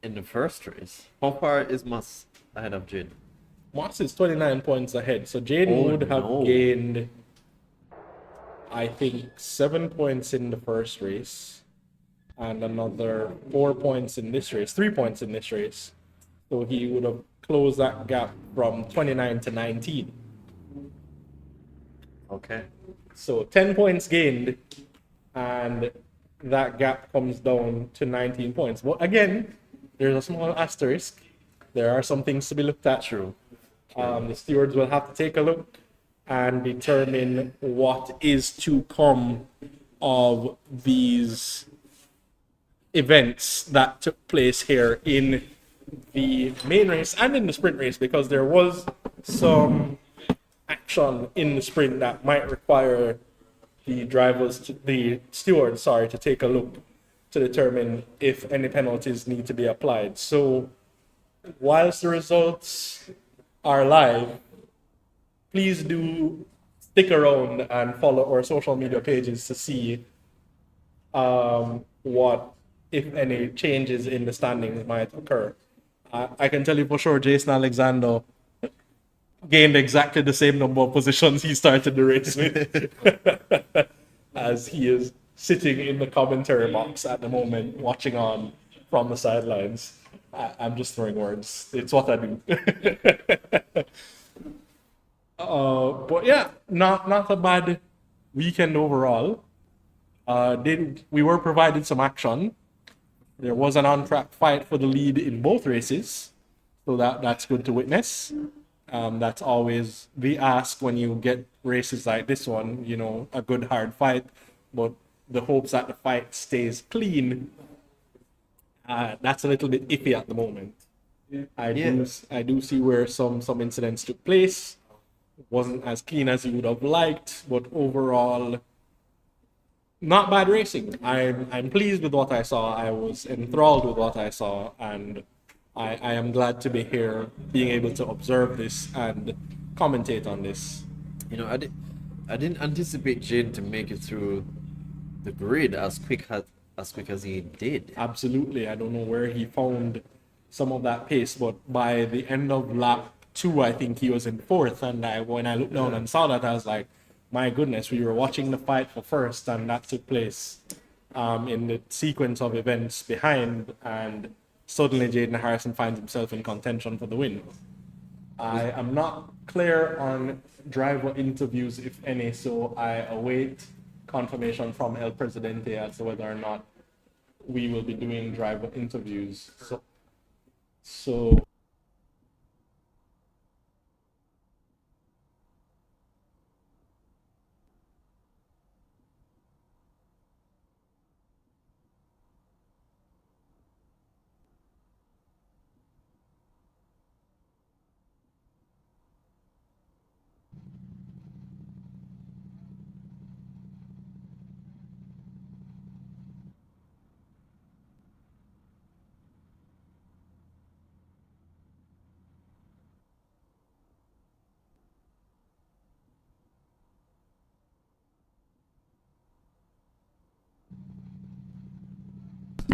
in the first race? How far is Mas ahead of Jade? Moss is 29 points ahead, so Jane Oh, would have no. gained, I think, 7 points in the first race, and another 4 points in this race, 3 points in this race. So he would have closed that gap from 29 to 19. Okay. So 10 points gained, and that gap comes down to 19 points. But again, there's a small asterisk. There are some things to be looked at. True. The stewards will have to take a look and determine what is to come of these events that took place here in the main race and in the sprint race, because there was some action in the sprint that might require the stewards, to take a look to determine if any penalties need to be applied. So whilst the results are live, please do stick around and follow our social media pages to see what, if any, changes in the standings might occur. I can tell you for sure, Jason Alexander gained exactly the same number of positions he started the race with, as he is sitting in the commentary box at the moment, watching on from the sidelines. I'm just throwing words. It's what I do. But yeah, not a bad weekend overall. We were provided some action. There was an on-track fight for the lead in both races, so that's good to witness. That's always the ask when you get races like this one, a good hard fight, but the hopes that the fight stays clean, that's a little bit iffy at the moment. I do see where some incidents took place. It wasn't as clean as you would have liked, but overall, not bad racing. I'm pleased with what I saw. I was enthralled with what I saw, and I am glad to be here, being able to observe this and commentate on this. I didn't anticipate Jane to make it through the grid as quick as he did. Absolutely. I don't know where he found some of that pace, but by the end of lap 2, I think he was in 4th. And when I looked down and saw that, I was like, my goodness, we were watching the fight for first, and that took place in the sequence of events behind, and suddenly Jaden Harrison finds himself in contention for the win. I am not clear on driver interviews, if any, so I await confirmation from El Presidente as to whether or not we will be doing driver interviews. So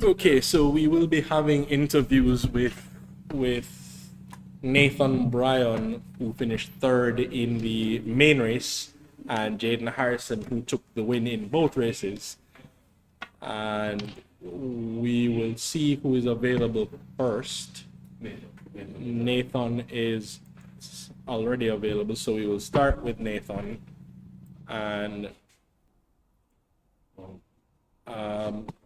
okay, so we will be having interviews with Nathan Bryan, who finished 3rd in the main race, and Jaden Harrison, who took the win in both races. And we will see who is available first. Nathan is already available, so we will start with Nathan. And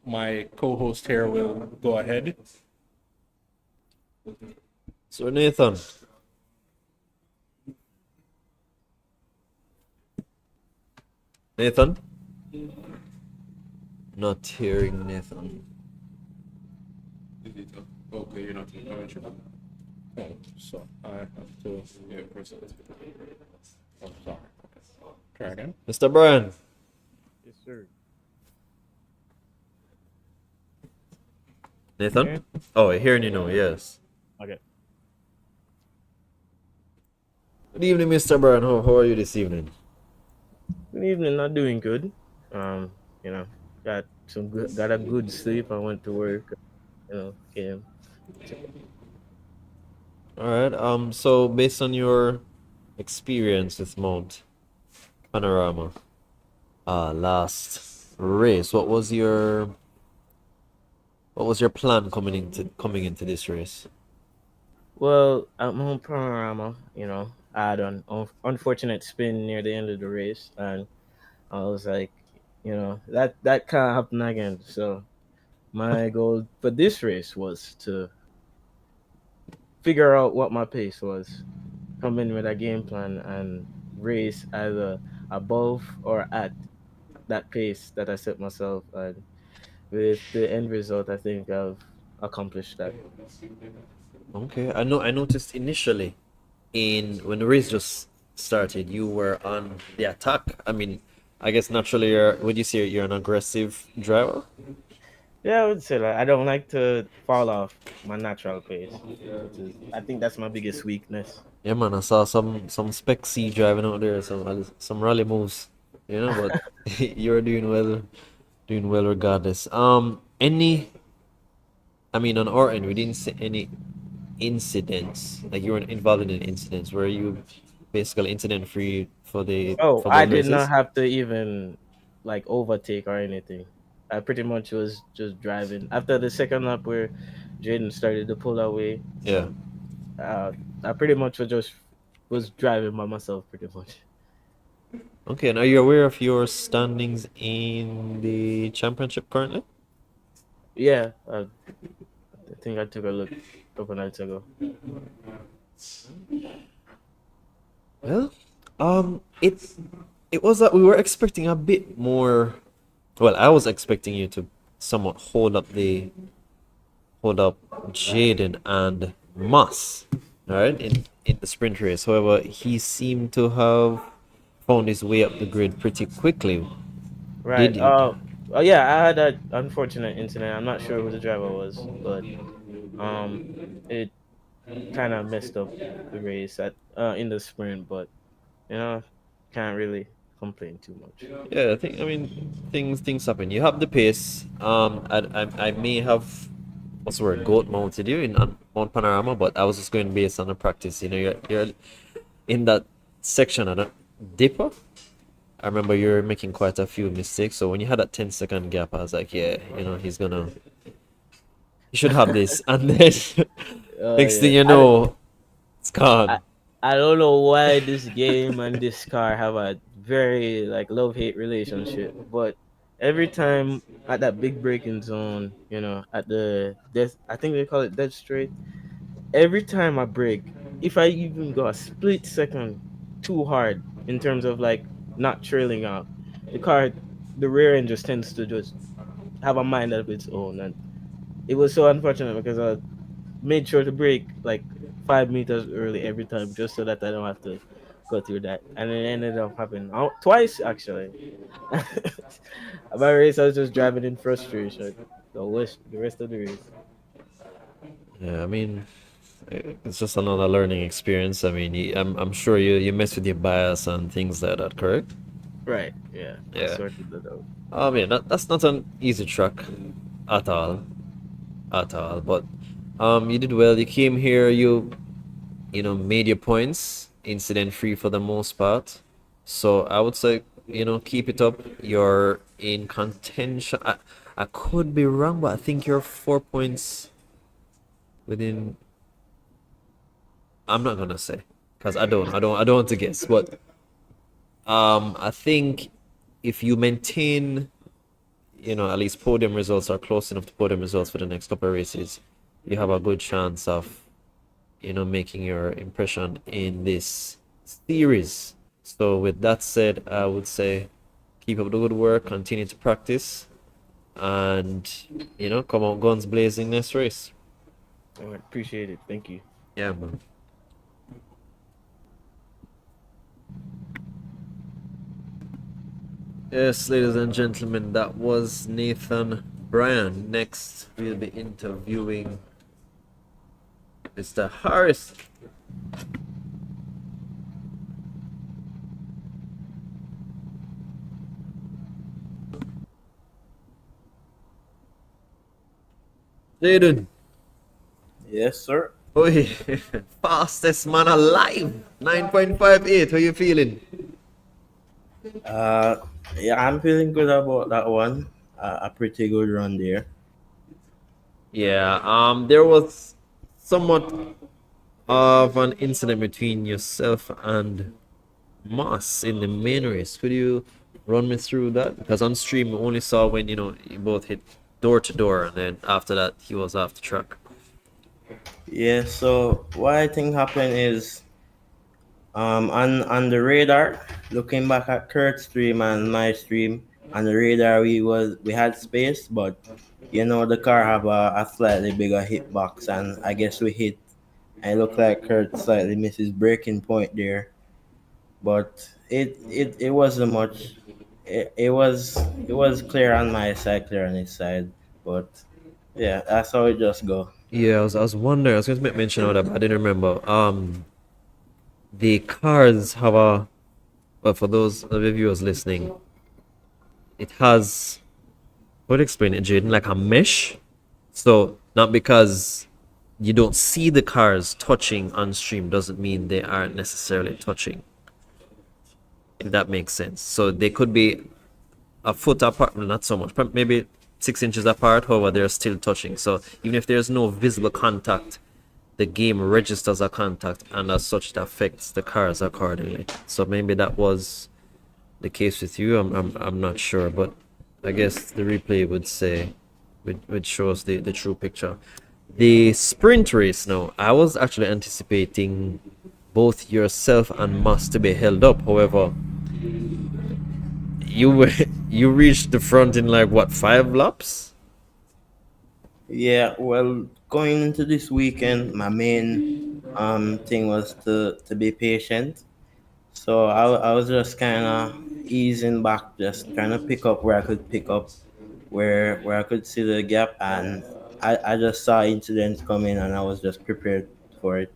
my co-host here will go ahead. So Nathan. Nathan? Not hearing Nathan. Okay, you're not Oh, so I have to. Yeah, press it. Oh, sorry. Try again. Mr. Brian. Yes, sir. Nathan? Okay. Oh, I hear you now, yes. Okay. Good evening, Mr. Brian. How are you this evening? Good evening. Not doing good. You know, got a good sleep. I went to work. Came. Alright, so based on your experience with Mount Panorama, last race, what was your plan coming into this race? Well, at Mount Panorama, I had an unfortunate spin near the end of the race, and I was like, that can't happen again. So my goal for this race was to figure out what my pace was, come in with a game plan, and race either above or at that pace that I set myself. And with the end result, I think I've accomplished that. Okay, I noticed initially when the race just started, you were on the attack. I mean, I guess naturally would you say you're an aggressive driver? Yeah, I would say that I don't like to fall off my natural pace. I think that's my biggest weakness. Yeah, man, I saw some Spec C driving out there, some rally moves, but you're doing well regardless. I mean, on our end, we didn't see any incidents, like you weren't involved in any incidents. Were you basically incident free Oh, for I both did not races? have to even like overtake or anything. I pretty much was just driving. After the second lap where Jaden started to pull away, Yeah. uh, I pretty much was driving by myself pretty much. Okay, and are you aware of your standings in the championship currently? Yeah, I think I took a look a couple nights ago. Well, it was that we were expecting a bit more. Well, I was expecting you to somewhat hold up Jaden and Moss, all right, in the sprint race. However, he seemed to have found his way up the grid pretty quickly. Right. Did you? Oh yeah, I had that unfortunate incident. I'm not sure who the driver was, but um, it kind of messed up the race at in the sprint. But you know, can't really complain too much. Yeah, I mean things happen. You have the pace. I may have what's the word goat mounted you in on Mount Panorama, but I was just going based on the practice. You're in that section of the dipper. I remember you were making quite a few mistakes. So when you had that 10-second gap, I was like, yeah, he should have this. And then next thing Yeah, you know, it's I gone. I don't know why this game and this car have a very like love hate relationship, but every time at that big braking zone, at the death, I think they call it dead straight. Every time I brake, if I even go a split second too hard in terms of like not trailing out, the car, the rear end just tends to just have a mind of its own, and it was so unfortunate because I made sure to brake like 5 meters early every time just so that I don't have to go through that. And it ended up happening twice actually. My race, I was just driving in frustration. The rest of the race. Yeah, I mean, it's just another learning experience. I mean, I'm sure you mess with your bias and things like that, correct? Right. Yeah. I Yeah. sorted that out. Yeah, that's not an easy track at all, at all. But you did well. You came here. You made your points, incident free for the most part. So I would say, keep it up. You're in contention. I I could be wrong, but I think you're 4 points within. I'm not gonna say because I don't want to guess, but I think if you maintain, at least podium results are close enough to podium results for the next couple of races, you have a good chance of, making your impression in this series. So with that said, I would say keep up the good work, continue to practice, and come out guns blazing next race. I appreciate it. Thank you. Yeah, man. Yes, ladies and gentlemen, that was Nathan Bryan. Next, we'll be interviewing Mr. Harris. Jaden. Yes, sir. Oi, fastest man alive. 9.58. How you feeling? Yeah, I'm feeling good about that one. A pretty good run there. Yeah, there was somewhat of an incident between yourself and Moss in the main race. Could you run me through that? Because on stream we only saw when you both hit door to door, and then after that he was off the track. Yeah. So what I think happened is, on the radar, looking back at Kurt's stream and my stream, on the radar we had space, but the car have a slightly bigger hitbox, and I guess we hit. I look like Kurt slightly missed his breaking point there, but it wasn't much. It was clear on my side, clear on his side, but yeah, that's how it just go. Yeah, I was wondering. I was going to make mention of that, but I didn't remember. The cars have a. Well, for those of the viewers listening, it has. How to explain it, Jaden? Like a mesh. So not because you don't see the cars touching on stream doesn't mean they aren't necessarily touching. If that makes sense. So they could be a foot apart, well, not so much, maybe 6 inches apart. However, they're still touching. So even if there's no visible contact, the game registers a contact, and as such, it affects the cars accordingly. So maybe that was the case with you. I'm not sure, but I guess the replay would say, would show us the true picture. The sprint race now, I was actually anticipating both yourself and Moss to be held up. However, you reached the front in like what, 5 laps? Yeah, well, going into this weekend, my main thing was to be patient. So I was just kind of easing back, just trying to pick up where I could pick up, where I could see the gap, and I just saw incidents coming, and I was just prepared for it.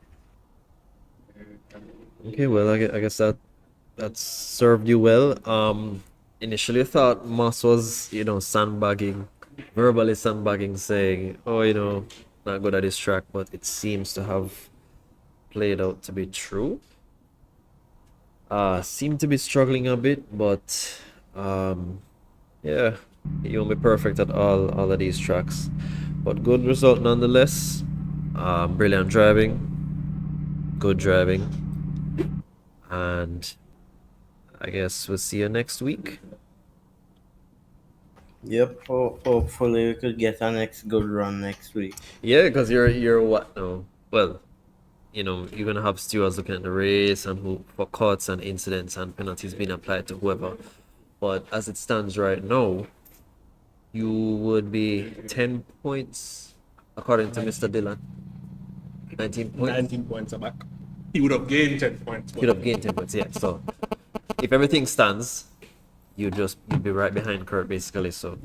Okay, well, I guess that served you well. Initially I thought Moss was, sandbagging, verbally sandbagging, saying, "Oh, not good at this track," but it seems to have played out to be true. Seem to be struggling a bit, but yeah, you won't be perfect at all of these tracks, but good result nonetheless. Brilliant driving, good driving, and I guess we'll see you next week. Yep, hopefully we could get our next good run next week. Yeah, because you're what now? Well, you're gonna have stewards looking at the race and who for cuts and incidents and penalties being applied to whoever. But as it stands right now, you would be 10 points according to Mr. Dillon. 19 points. 19 points are back. He would have gained 10 points. You'd have gained 10 points, yeah. So if everything stands, you'd be right behind Kurt basically. So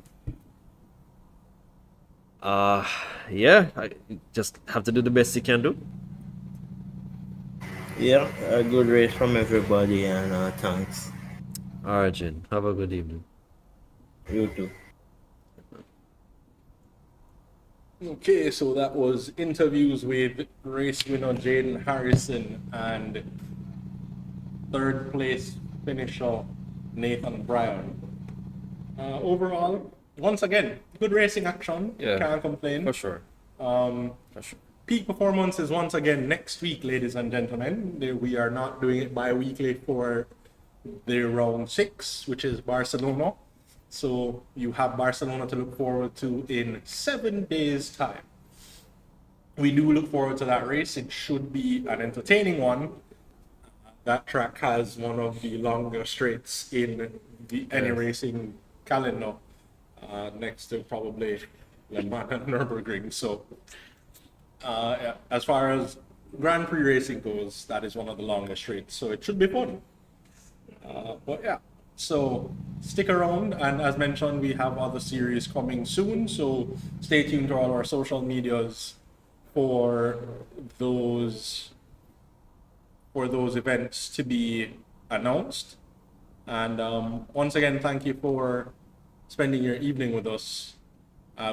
yeah, I just have to do the best you can do. Yeah, a good race from everybody, and thanks. Alright, Jin. Have a good evening. You too. Okay, so that was interviews with race winner Jaden Harrison and third place finisher Nathan Bryan. Overall, once again, good racing action. Yeah, Can't complain. for sure. Um, For sure. Peak performance is once again next week, ladies and gentlemen. We are not doing it bi-weekly for the round 6, which is Barcelona. So you have Barcelona to look forward to in 7 days' time. We do look forward to that race. It should be an entertaining one. That track has one of the longer straights in any racing calendar, next to probably Le Mans and Nürburgring. So, yeah, as far as Grand Prix racing goes, that is one of the longest straights. So it should be fun. But yeah, so stick around, and as mentioned, we have other series coming soon. So stay tuned to all our social medias for those events to be announced. And once again, thank you for spending your evening with us.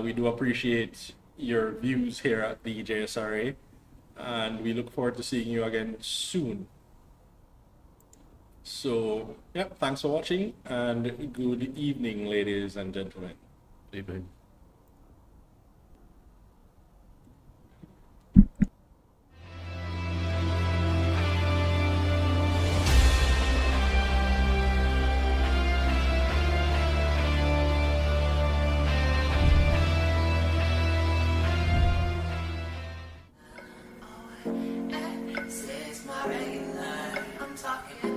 We do appreciate your views here at the JSRA, and we look forward to seeing you again soon. So, yeah, thanks for watching, and good evening, ladies and gentlemen. Evening. This is my regular. I'm talking